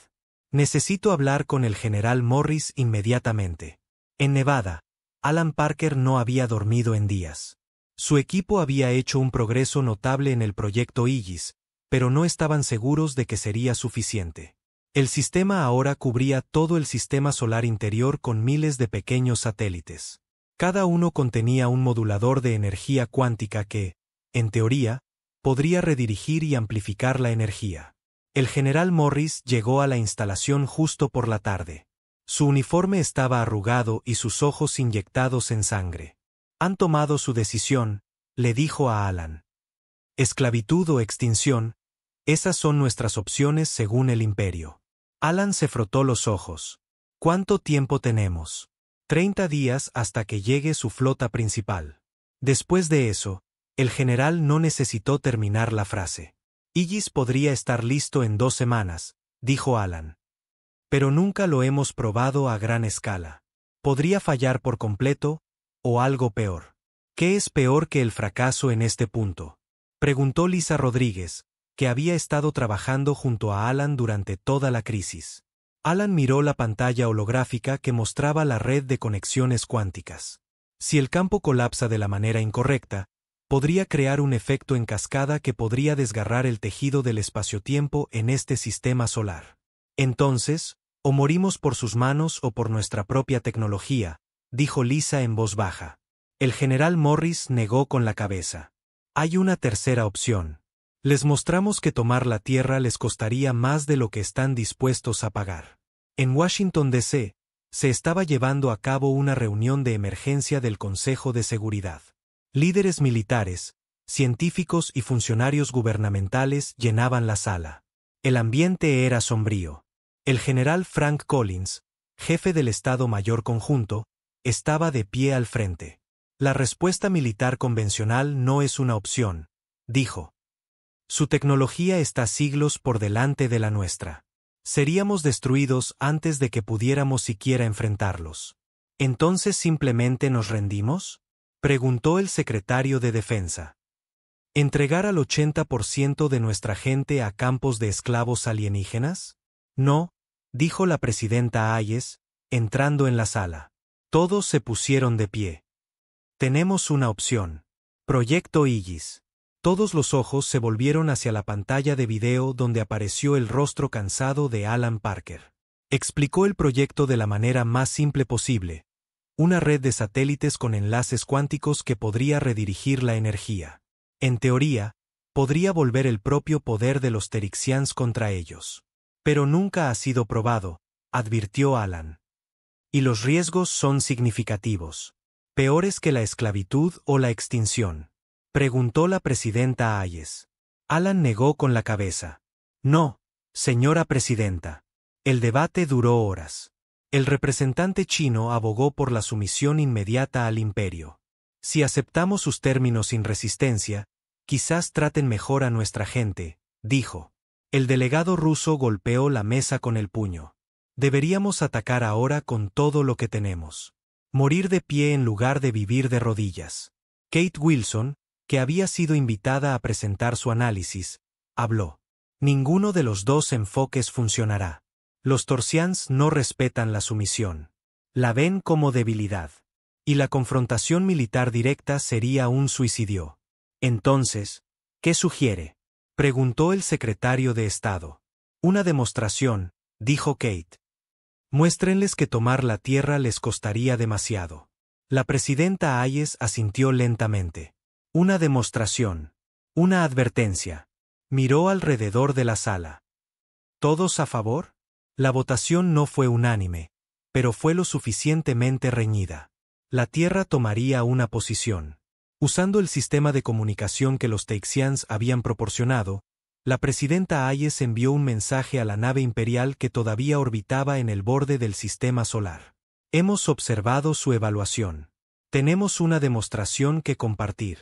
Necesito hablar con el general Morris inmediatamente. En Nevada, Alan Parker no había dormido en días. Su equipo había hecho un progreso notable en el proyecto Aegis, pero no estaban seguros de que sería suficiente. El sistema ahora cubría todo el sistema solar interior con miles de pequeños satélites. Cada uno contenía un modulador de energía cuántica que, en teoría, podría redirigir y amplificar la energía. El general Morris llegó a la instalación justo por la tarde. Su uniforme estaba arrugado y sus ojos inyectados en sangre. Han tomado su decisión, le dijo a Alan. Esclavitud o extinción, esas son nuestras opciones según el Imperio. Alan se frotó los ojos. ¿Cuánto tiempo tenemos? 30 días hasta que llegue su flota principal. Después de eso, el general no necesitó terminar la frase. Aegis podría estar listo en 2 semanas, dijo Alan. Pero nunca lo hemos probado a gran escala. Podría fallar por completo, o algo peor. ¿Qué es peor que el fracaso en este punto?, preguntó Lisa Rodríguez, que había estado trabajando junto a Alan durante toda la crisis. Alan miró la pantalla holográfica que mostraba la red de conexiones cuánticas. Si el campo colapsa de la manera incorrecta, podría crear un efecto en cascada que podría desgarrar el tejido del espacio-tiempo en este sistema solar. Entonces, o morimos por sus manos o por nuestra propia tecnología, dijo Lisa en voz baja. El general Morris negó con la cabeza. Hay una tercera opción. Les mostramos que tomar la Tierra les costaría más de lo que están dispuestos a pagar. En Washington, D.C., se estaba llevando a cabo una reunión de emergencia del Consejo de Seguridad. Líderes militares, científicos y funcionarios gubernamentales llenaban la sala. El ambiente era sombrío. El general Frank Collins, jefe del Estado Mayor Conjunto, estaba de pie al frente. La respuesta militar convencional no es una opción, dijo. Su tecnología está siglos por delante de la nuestra. Seríamos destruidos antes de que pudiéramos siquiera enfrentarlos. ¿Entonces simplemente nos rendimos?, preguntó el secretario de Defensa. ¿Entregar al 80% de nuestra gente a campos de esclavos alienígenas? No, dijo la presidenta Hayes, entrando en la sala. Todos se pusieron de pie. Tenemos una opción. Proyecto Aegis. Todos los ojos se volvieron hacia la pantalla de video donde apareció el rostro cansado de Alan Parker. Explicó el proyecto de la manera más simple posible, una red de satélites con enlaces cuánticos que podría redirigir la energía. En teoría, podría volver el propio poder de los Teryxians contra ellos. Pero nunca ha sido probado, advirtió Alan. Y los riesgos son significativos. ¿Peores que la esclavitud o la extinción?, preguntó la presidenta Hayes. Alan negó con la cabeza. No, señora presidenta. El debate duró horas. El representante chino abogó por la sumisión inmediata al imperio. Si aceptamos sus términos sin resistencia, quizás traten mejor a nuestra gente, dijo. El delegado ruso golpeó la mesa con el puño. Deberíamos atacar ahora con todo lo que tenemos. Morir de pie en lugar de vivir de rodillas. Kate Wilson, que había sido invitada a presentar su análisis, habló. Ninguno de los dos enfoques funcionará. Los Torsians no respetan la sumisión. La ven como debilidad. Y la confrontación militar directa sería un suicidio. Entonces, ¿qué sugiere?, preguntó el secretario de Estado. Una demostración, dijo Kate. Muéstrenles que tomar la tierra les costaría demasiado. La presidenta Hayes asintió lentamente. Una demostración. Una advertencia. Miró alrededor de la sala. ¿Todos a favor? La votación no fue unánime, pero fue lo suficientemente reñida. La Tierra tomaría una posición. Usando el sistema de comunicación que los Teryxians habían proporcionado, la presidenta Hayes envió un mensaje a la nave imperial que todavía orbitaba en el borde del sistema solar. Hemos observado su evaluación. Tenemos una demostración que compartir.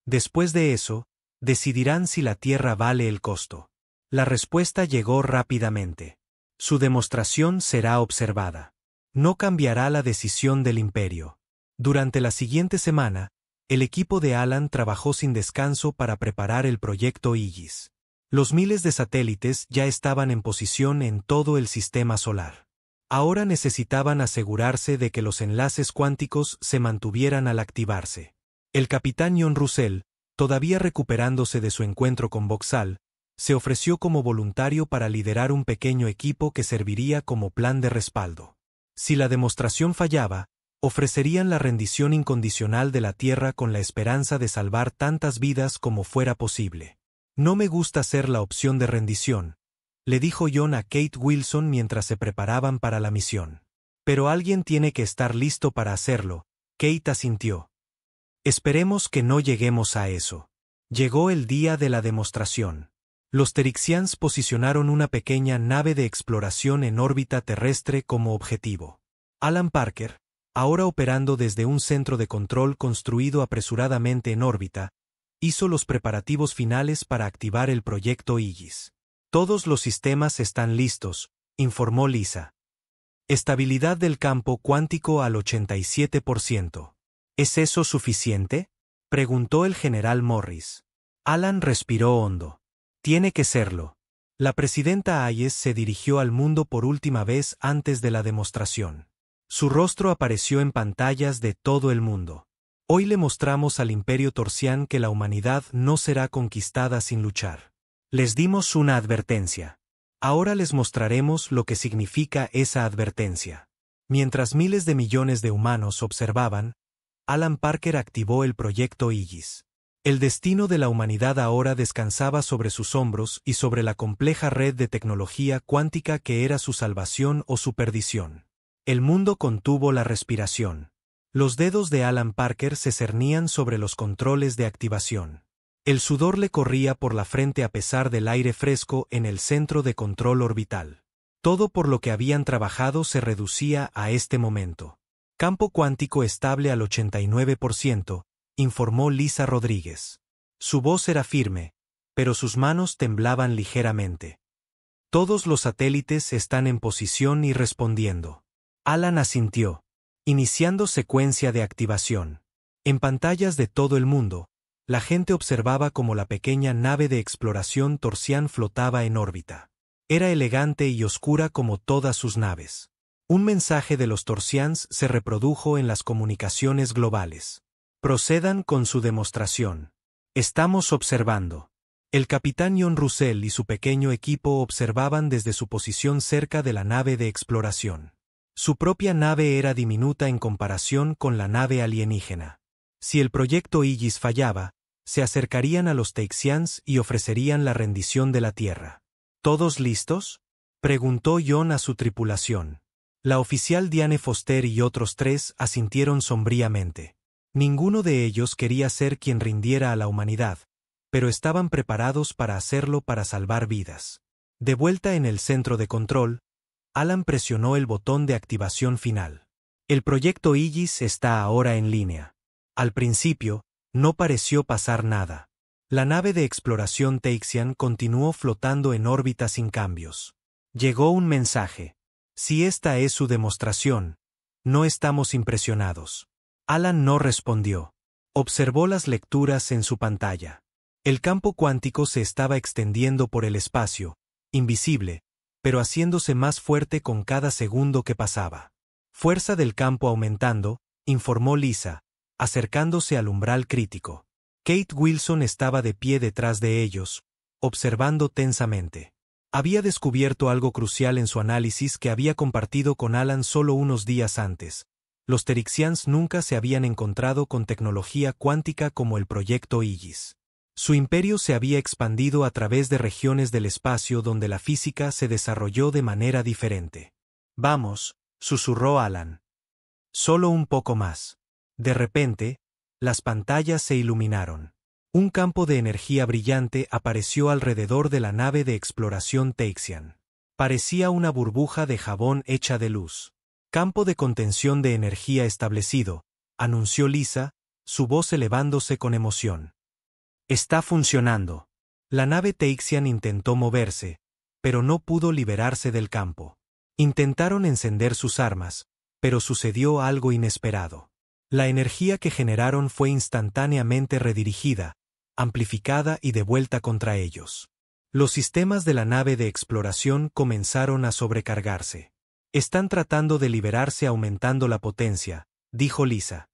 Después de eso, decidirán si la Tierra vale el costo. La respuesta llegó rápidamente. Su demostración será observada. No cambiará la decisión del imperio. Durante la siguiente semana, el equipo de Alan trabajó sin descanso para preparar el proyecto Aegis. Los miles de satélites ya estaban en posición en todo el sistema solar. Ahora necesitaban asegurarse de que los enlaces cuánticos se mantuvieran al activarse. El capitán John Russell, todavía recuperándose de su encuentro con Vauxhall, se ofreció como voluntario para liderar un pequeño equipo que serviría como plan de respaldo. Si la demostración fallaba, ofrecerían la rendición incondicional de la Tierra con la esperanza de salvar tantas vidas como fuera posible. No me gusta ser la opción de rendición, le dijo John a Kate Wilson mientras se preparaban para la misión. Pero alguien tiene que estar listo para hacerlo, Kate asintió. Esperemos que no lleguemos a eso. Llegó el día de la demostración. Los Teryxians posicionaron una pequeña nave de exploración en órbita terrestre como objetivo. Alan Parker, ahora operando desde un centro de control construido apresuradamente en órbita, hizo los preparativos finales para activar el proyecto Aegis. Todos los sistemas están listos, informó Lisa. Estabilidad del campo cuántico al 87%. ¿Es eso suficiente?, preguntó el general Morris. Alan respiró hondo. Tiene que serlo. La presidenta Hayes se dirigió al mundo por última vez antes de la demostración. Su rostro apareció en pantallas de todo el mundo. Hoy le mostramos al Imperio Torsian que la humanidad no será conquistada sin luchar. Les dimos una advertencia. Ahora les mostraremos lo que significa esa advertencia. Mientras miles de millones de humanos observaban, Alan Parker activó el proyecto Aegis. El destino de la humanidad ahora descansaba sobre sus hombros y sobre la compleja red de tecnología cuántica que era su salvación o su perdición. El mundo contuvo la respiración. Los dedos de Alan Parker se cernían sobre los controles de activación. El sudor le corría por la frente a pesar del aire fresco en el centro de control orbital. Todo por lo que habían trabajado se reducía a este momento. Campo cuántico estable al 89%, informó Lisa Rodríguez. Su voz era firme, pero sus manos temblaban ligeramente. Todos los satélites están en posición y respondiendo. Alan asintió, iniciando secuencia de activación. En pantallas de todo el mundo, la gente observaba cómo la pequeña nave de exploración Torsian flotaba en órbita. Era elegante y oscura como todas sus naves. Un mensaje de los Torsians se reprodujo en las comunicaciones globales. Procedan con su demostración. Estamos observando. El capitán John Russell y su pequeño equipo observaban desde su posición cerca de la nave de exploración. Su propia nave era diminuta en comparación con la nave alienígena. Si el proyecto Aegis fallaba, se acercarían a los Teixians y ofrecerían la rendición de la Tierra. ¿Todos listos?, preguntó John a su tripulación. La oficial Diane Foster y otros 3 asintieron sombríamente. Ninguno de ellos quería ser quien rindiera a la humanidad, pero estaban preparados para hacerlo para salvar vidas. De vuelta en el centro de control, Alan presionó el botón de activación final. El proyecto Aegis está ahora en línea. Al principio, no pareció pasar nada. La nave de exploración Teixian continuó flotando en órbita sin cambios. Llegó un mensaje. Si esta es su demostración, no estamos impresionados. Alan no respondió. Observó las lecturas en su pantalla. El campo cuántico se estaba extendiendo por el espacio, invisible, pero haciéndose más fuerte con cada segundo que pasaba. Fuerza del campo aumentando, informó Lisa, acercándose al umbral crítico. Kate Wilson estaba de pie detrás de ellos, observando tensamente. Había descubierto algo crucial en su análisis que había compartido con Alan solo unos días antes. Los Teixians nunca se habían encontrado con tecnología cuántica como el proyecto Aegis. Su imperio se había expandido a través de regiones del espacio donde la física se desarrolló de manera diferente. Vamos, susurró Alan. Solo un poco más. De repente, las pantallas se iluminaron. Un campo de energía brillante apareció alrededor de la nave de exploración Teixian. Parecía una burbuja de jabón hecha de luz. Campo de contención de energía establecido, anunció Lisa, su voz elevándose con emoción. Está funcionando. La nave Teixian intentó moverse, pero no pudo liberarse del campo. Intentaron encender sus armas, pero sucedió algo inesperado. La energía que generaron fue instantáneamente redirigida, amplificada y devuelta contra ellos. Los sistemas de la nave de exploración comenzaron a sobrecargarse. Están tratando de liberarse aumentando la potencia, dijo Lisa.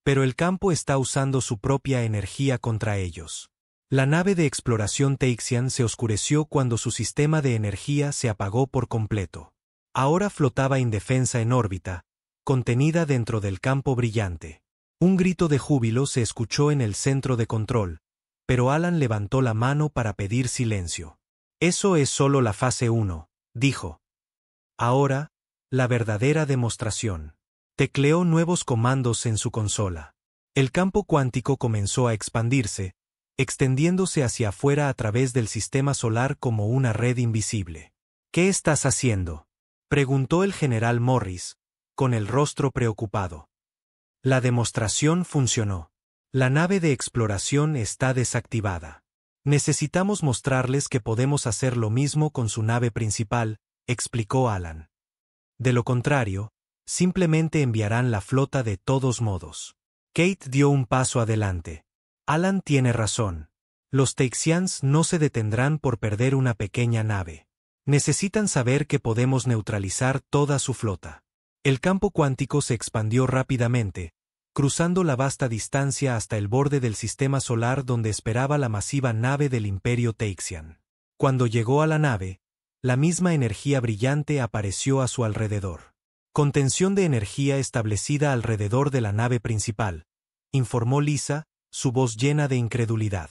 Pero el campo está usando su propia energía contra ellos. La nave de exploración Teixian se oscureció cuando su sistema de energía se apagó por completo. Ahora flotaba indefensa en órbita, contenida dentro del campo brillante. Un grito de júbilo se escuchó en el centro de control, pero Alan levantó la mano para pedir silencio. Eso es solo la fase 1, dijo. Ahora, la verdadera demostración. Tecleó nuevos comandos en su consola. El campo cuántico comenzó a expandirse, extendiéndose hacia afuera a través del sistema solar como una red invisible. ¿Qué estás haciendo?, preguntó el general Morris, con el rostro preocupado. La demostración funcionó. La nave de exploración está desactivada. Necesitamos mostrarles que podemos hacer lo mismo con su nave principal, explicó Alan. De lo contrario, simplemente enviarán la flota de todos modos. Kate dio un paso adelante. Alan tiene razón. Los Teixians no se detendrán por perder una pequeña nave. Necesitan saber que podemos neutralizar toda su flota. El campo cuántico se expandió rápidamente, cruzando la vasta distancia hasta el borde del sistema solar donde esperaba la masiva nave del Imperio Teixian. Cuando llegó a la nave, la misma energía brillante apareció a su alrededor. Contención de energía establecida alrededor de la nave principal, informó Lisa, su voz llena de incredulidad.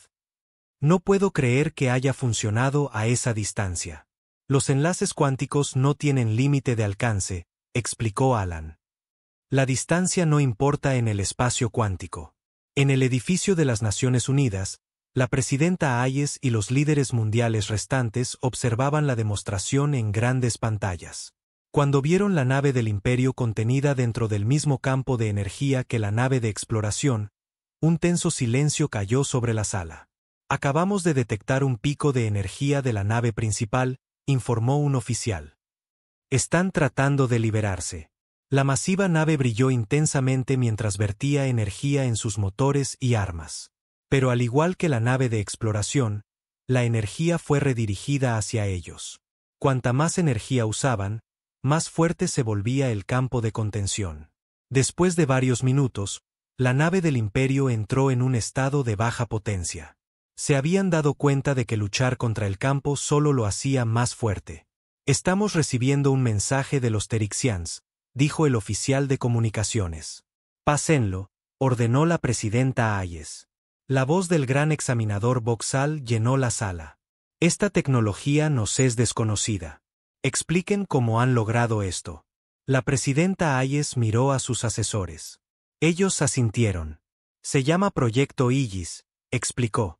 No puedo creer que haya funcionado a esa distancia. Los enlaces cuánticos no tienen límite de alcance, explicó Alan. La distancia no importa en el espacio cuántico. En el edificio de las Naciones Unidas, la presidenta Hayes y los líderes mundiales restantes observaban la demostración en grandes pantallas. Cuando vieron la nave del Imperio contenida dentro del mismo campo de energía que la nave de exploración, un tenso silencio cayó sobre la sala. Acabamos de detectar un pico de energía de la nave principal, informó un oficial. Están tratando de liberarse. La masiva nave brilló intensamente mientras vertía energía en sus motores y armas. Pero al igual que la nave de exploración, la energía fue redirigida hacia ellos. Cuanta más energía usaban, más fuerte se volvía el campo de contención. Después de varios minutos, la nave del Imperio entró en un estado de baja potencia. Se habían dado cuenta de que luchar contra el campo solo lo hacía más fuerte. Estamos recibiendo un mensaje de los Teixians, dijo el oficial de comunicaciones. Pásenlo, ordenó la presidenta Hayes. La voz del gran examinador Boxall llenó la sala. Esta tecnología nos es desconocida. Expliquen cómo han logrado esto. La presidenta Hayes miró a sus asesores. Ellos asintieron. Se llama Proyecto Aegis, explicó.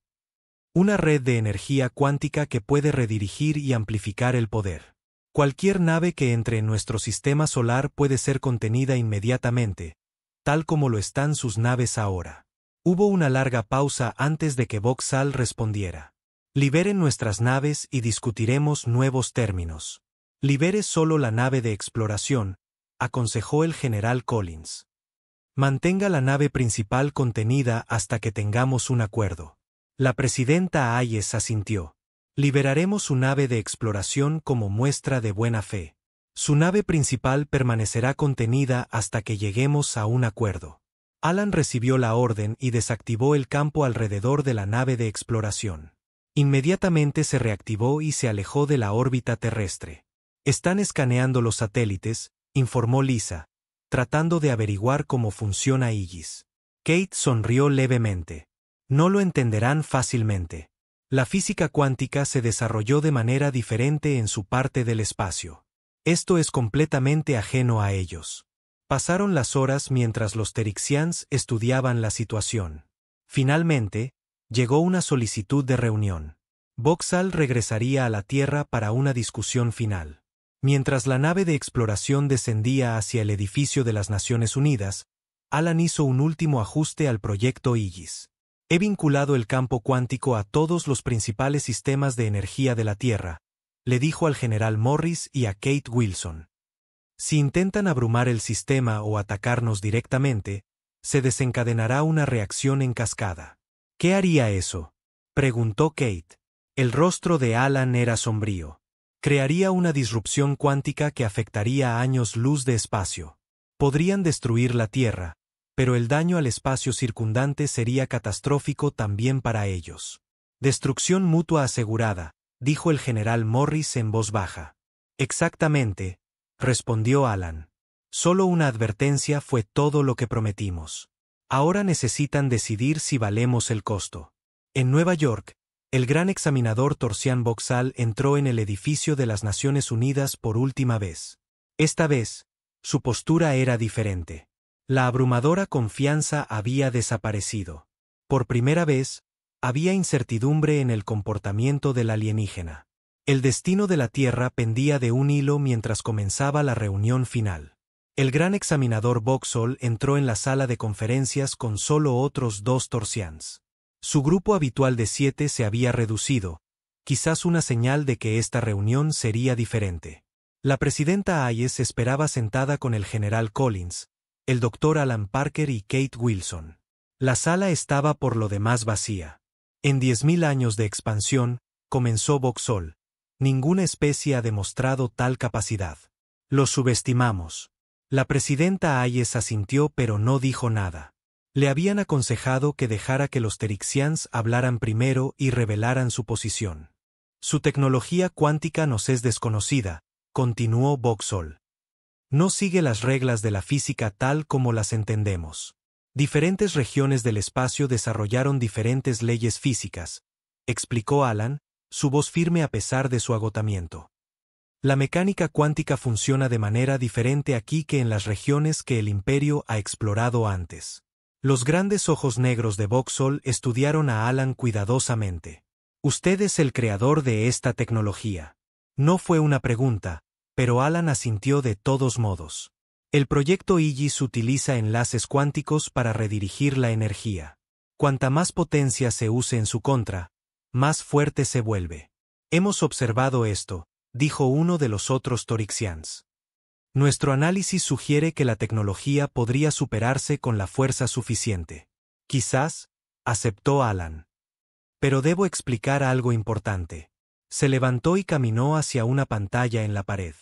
Una red de energía cuántica que puede redirigir y amplificar el poder. Cualquier nave que entre en nuestro sistema solar puede ser contenida inmediatamente, tal como lo están sus naves ahora. Hubo una larga pausa antes de que Boxall respondiera. Liberen nuestras naves y discutiremos nuevos términos. Libere solo la nave de exploración, aconsejó el general Collins. Mantenga la nave principal contenida hasta que tengamos un acuerdo. La presidenta Hayes asintió. Liberaremos su nave de exploración como muestra de buena fe. Su nave principal permanecerá contenida hasta que lleguemos a un acuerdo. Alan recibió la orden y desactivó el campo alrededor de la nave de exploración. Inmediatamente se reactivó y se alejó de la órbita terrestre. Están escaneando los satélites, informó Lisa, tratando de averiguar cómo funciona Aegis. Kate sonrió levemente. No lo entenderán fácilmente. La física cuántica se desarrolló de manera diferente en su parte del espacio. Esto es completamente ajeno a ellos. Pasaron las horas mientras los Terixians estudiaban la situación. Finalmente, llegó una solicitud de reunión. Boxall regresaría a la Tierra para una discusión final. Mientras la nave de exploración descendía hacia el edificio de las Naciones Unidas, Alan hizo un último ajuste al proyecto Aegis. He vinculado el campo cuántico a todos los principales sistemas de energía de la Tierra, le dijo al general Morris y a Kate Wilson. Si intentan abrumar el sistema o atacarnos directamente, se desencadenará una reacción en cascada. ¿Qué haría eso?, preguntó Kate. El rostro de Alan era sombrío. Crearía una disrupción cuántica que afectaría a años luz de espacio. Podrían destruir la Tierra, pero el daño al espacio circundante sería catastrófico también para ellos. Destrucción mutua asegurada, dijo el general Morris en voz baja. Exactamente, respondió Alan. Solo una advertencia fue todo lo que prometimos. Ahora necesitan decidir si valemos el costo. En Nueva York, el gran examinador Torsian Boxall entró en el edificio de las Naciones Unidas por última vez. Esta vez, su postura era diferente. La abrumadora confianza había desaparecido. Por primera vez, había incertidumbre en el comportamiento del alienígena. El destino de la Tierra pendía de un hilo mientras comenzaba la reunión final. El gran examinador Boxall entró en la sala de conferencias con solo otros 2 Torsians. Su grupo habitual de 7 se había reducido, quizás una señal de que esta reunión sería diferente. La presidenta Hayes esperaba sentada con el general Collins, el doctor Alan Parker y Kate Wilson. La sala estaba por lo demás vacía. En 10.000 años de expansión, comenzó Boxall, ninguna especie ha demostrado tal capacidad. Lo subestimamos. La presidenta Hayes asintió pero no dijo nada. Le habían aconsejado que dejara que los Terixians hablaran primero y revelaran su posición. Su tecnología cuántica nos es desconocida, continuó Boxall. No sigue las reglas de la física tal como las entendemos. Diferentes regiones del espacio desarrollaron diferentes leyes físicas, explicó Alan, su voz firme a pesar de su agotamiento. La mecánica cuántica funciona de manera diferente aquí que en las regiones que el Imperio ha explorado antes. Los grandes ojos negros de Boxall estudiaron a Alan cuidadosamente. Usted es el creador de esta tecnología. No fue una pregunta, pero Alan asintió de todos modos. El proyecto Aegis utiliza enlaces cuánticos para redirigir la energía. Cuanta más potencia se use en su contra, más fuerte se vuelve. Hemos observado esto, dijo uno de los otros Torixians. Nuestro análisis sugiere que la tecnología podría superarse con la fuerza suficiente. Quizás, aceptó Alan. Pero debo explicar algo importante. Se levantó y caminó hacia una pantalla en la pared.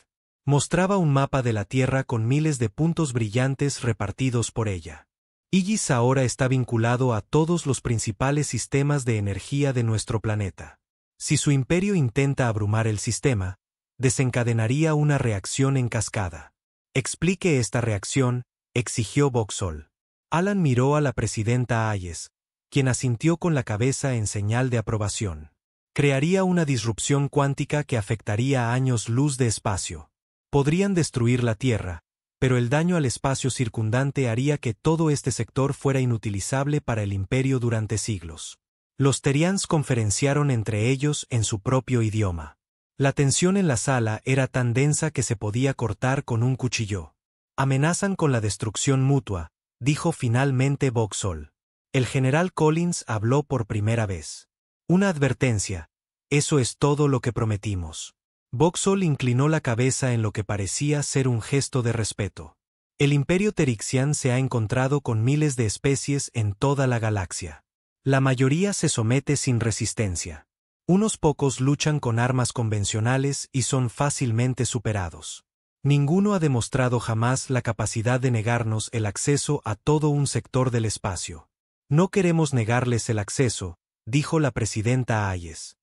Mostraba un mapa de la Tierra con miles de puntos brillantes repartidos por ella. Aegis ahora está vinculado a todos los principales sistemas de energía de nuestro planeta. Si su imperio intenta abrumar el sistema, desencadenaría una reacción en cascada. Explique esta reacción, exigió Boxall. Alan miró a la presidenta Hayes, quien asintió con la cabeza en señal de aprobación. Crearía una disrupción cuántica que afectaría años luz de espacio. Podrían destruir la Tierra, pero el daño al espacio circundante haría que todo este sector fuera inutilizable para el Imperio durante siglos. Los Terians conferenciaron entre ellos en su propio idioma. La tensión en la sala era tan densa que se podía cortar con un cuchillo. Amenazan con la destrucción mutua, dijo finalmente Boxall. El general Collins habló por primera vez. Una advertencia. Eso es todo lo que prometimos. Boxall inclinó la cabeza en lo que parecía ser un gesto de respeto. El Imperio Terixian se ha encontrado con miles de especies en toda la galaxia. La mayoría se somete sin resistencia. Unos pocos luchan con armas convencionales y son fácilmente superados. Ninguno ha demostrado jamás la capacidad de negarnos el acceso a todo un sector del espacio. No queremos negarles el acceso, dijo la presidenta Hayes.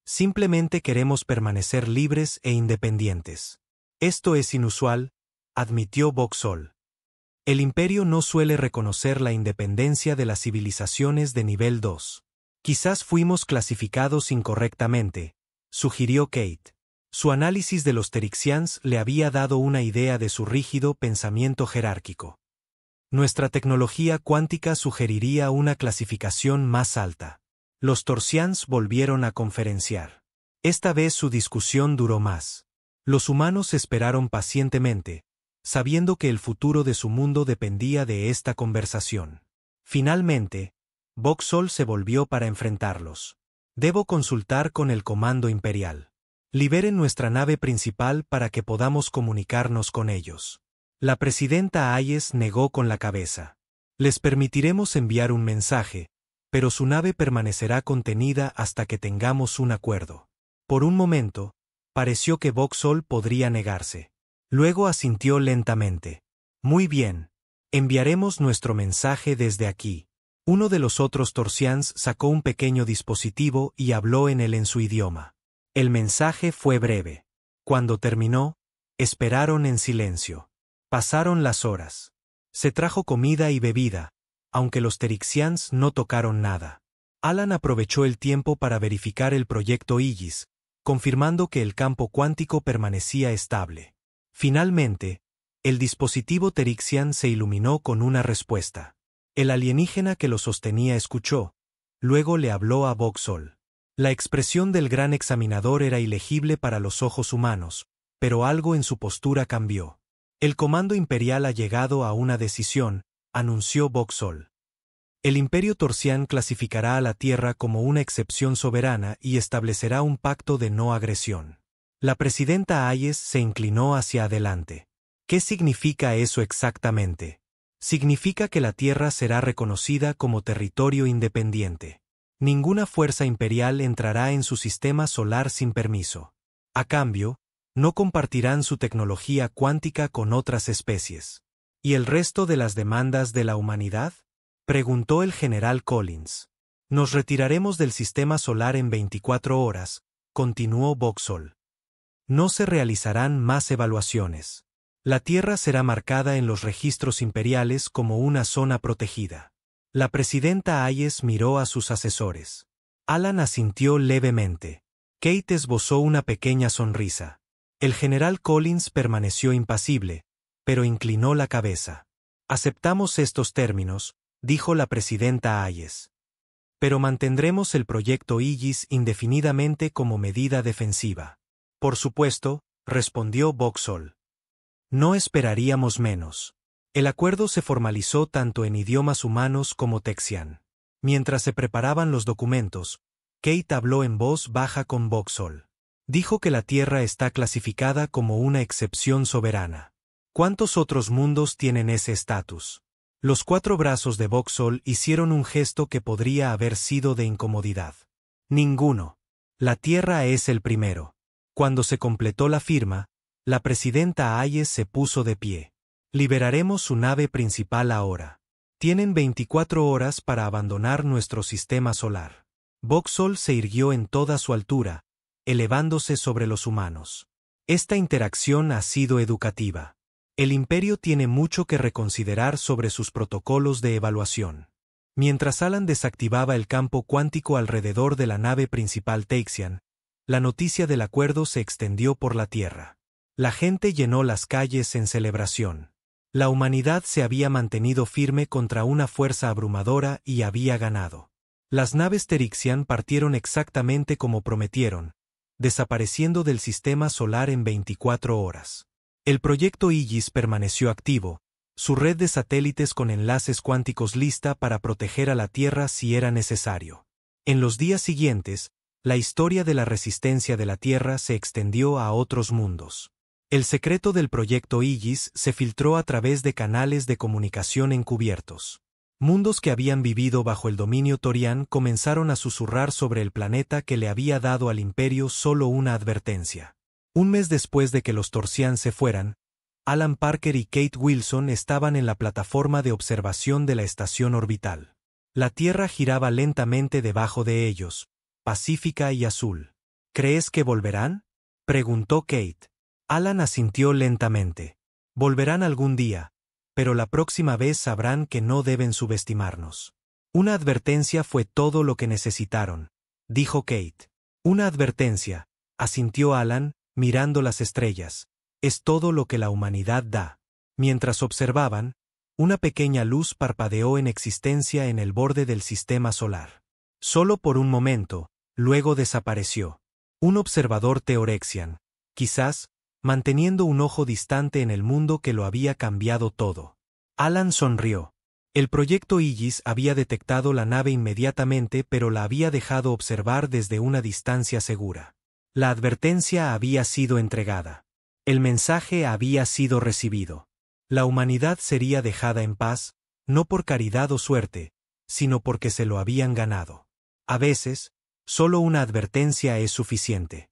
Simplemente queremos permanecer libres e independientes. Esto es inusual, admitió Boxall. El Imperio no suele reconocer la independencia de las civilizaciones de nivel 2. Quizás fuimos clasificados incorrectamente, sugirió Kate. Su análisis de los Terixians le había dado una idea de su rígido pensamiento jerárquico. Nuestra tecnología cuántica sugeriría una clasificación más alta. Los Torsians volvieron a conferenciar. Esta vez su discusión duró más. Los humanos esperaron pacientemente, sabiendo que el futuro de su mundo dependía de esta conversación. Finalmente, Boxall se volvió para enfrentarlos. Debo consultar con el Comando Imperial. Liberen nuestra nave principal para que podamos comunicarnos con ellos. La presidenta Hayes negó con la cabeza. Les permitiremos enviar un mensaje, pero su nave permanecerá contenida hasta que tengamos un acuerdo. Por un momento, pareció que Boxall podría negarse. Luego asintió lentamente. Muy bien. Enviaremos nuestro mensaje desde aquí. Uno de los otros Torsians sacó un pequeño dispositivo y habló en él en su idioma. El mensaje fue breve. Cuando terminó, esperaron en silencio. Pasaron las horas. Se trajo comida y bebida, aunque los Terixians no tocaron nada. Alan aprovechó el tiempo para verificar el proyecto Aegis, confirmando que el campo cuántico permanecía estable. Finalmente, el dispositivo Terixian se iluminó con una respuesta. El alienígena que lo sostenía escuchó, luego le habló a Boxall. La expresión del gran examinador era ilegible para los ojos humanos, pero algo en su postura cambió. El Comando Imperial ha llegado a una decisión, anunció Boxall. El Imperio Torsian clasificará a la Tierra como una excepción soberana y establecerá un pacto de no agresión. La presidenta Hayes se inclinó hacia adelante. ¿Qué significa eso exactamente? Significa que la Tierra será reconocida como territorio independiente. Ninguna fuerza imperial entrará en su sistema solar sin permiso. A cambio, no compartirán su tecnología cuántica con otras especies. ¿Y el resto de las demandas de la humanidad? Preguntó el general Collins. Nos retiraremos del sistema solar en 24 horas, continuó Boxall. No se realizarán más evaluaciones. La Tierra será marcada en los registros imperiales como una zona protegida. La presidenta Hayes miró a sus asesores. Alan asintió levemente. Kate esbozó una pequeña sonrisa. El general Collins permaneció impasible, pero inclinó la cabeza. Aceptamos estos términos, dijo la presidenta Hayes. Pero mantendremos el proyecto Aegis indefinidamente como medida defensiva. Por supuesto, respondió Boxall. No esperaríamos menos. El acuerdo se formalizó tanto en idiomas humanos como Texian. Mientras se preparaban los documentos, Kate habló en voz baja con Boxall. Dijo que la Tierra está clasificada como una excepción soberana. ¿Cuántos otros mundos tienen ese estatus? Los 4 brazos de Boxall hicieron un gesto que podría haber sido de incomodidad. Ninguno. La Tierra es el primero. Cuando se completó la firma, la presidenta Hayes se puso de pie. Liberaremos su nave principal ahora. Tienen 24 horas para abandonar nuestro sistema solar. Boxall se irguió en toda su altura, elevándose sobre los humanos. Esta interacción ha sido educativa. El Imperio tiene mucho que reconsiderar sobre sus protocolos de evaluación. Mientras Alan desactivaba el campo cuántico alrededor de la nave principal Teixian, la noticia del acuerdo se extendió por la Tierra. La gente llenó las calles en celebración. La humanidad se había mantenido firme contra una fuerza abrumadora y había ganado. Las naves Terixian partieron exactamente como prometieron, desapareciendo del sistema solar en 24 horas. El proyecto Aegis permaneció activo, su red de satélites con enlaces cuánticos lista para proteger a la Tierra si era necesario. En los días siguientes, la historia de la resistencia de la Tierra se extendió a otros mundos. El secreto del proyecto Aegis se filtró a través de canales de comunicación encubiertos. Mundos que habían vivido bajo el dominio Torian comenzaron a susurrar sobre el planeta que le había dado al Imperio solo una advertencia. Un mes después de que los Torsian se fueran, Alan Parker y Kate Wilson estaban en la plataforma de observación de la estación orbital. La Tierra giraba lentamente debajo de ellos, pacífica y azul. ¿Crees que volverán?, preguntó Kate. Alan asintió lentamente. Volverán algún día, pero la próxima vez sabrán que no deben subestimarnos. Una advertencia fue todo lo que necesitaron, dijo Kate. Una advertencia, asintió Alan, mirando las estrellas. Es todo lo que la humanidad da. Mientras observaban, una pequeña luz parpadeó en existencia en el borde del sistema solar. Solo por un momento, luego desapareció. Un observador Teorexian, quizás, manteniendo un ojo distante en el mundo que lo había cambiado todo. Alan sonrió. El proyecto Aegis había detectado la nave inmediatamente, pero la había dejado observar desde una distancia segura. La advertencia había sido entregada. El mensaje había sido recibido. La humanidad sería dejada en paz, no por caridad o suerte, sino porque se lo habían ganado. A veces, solo una advertencia es suficiente.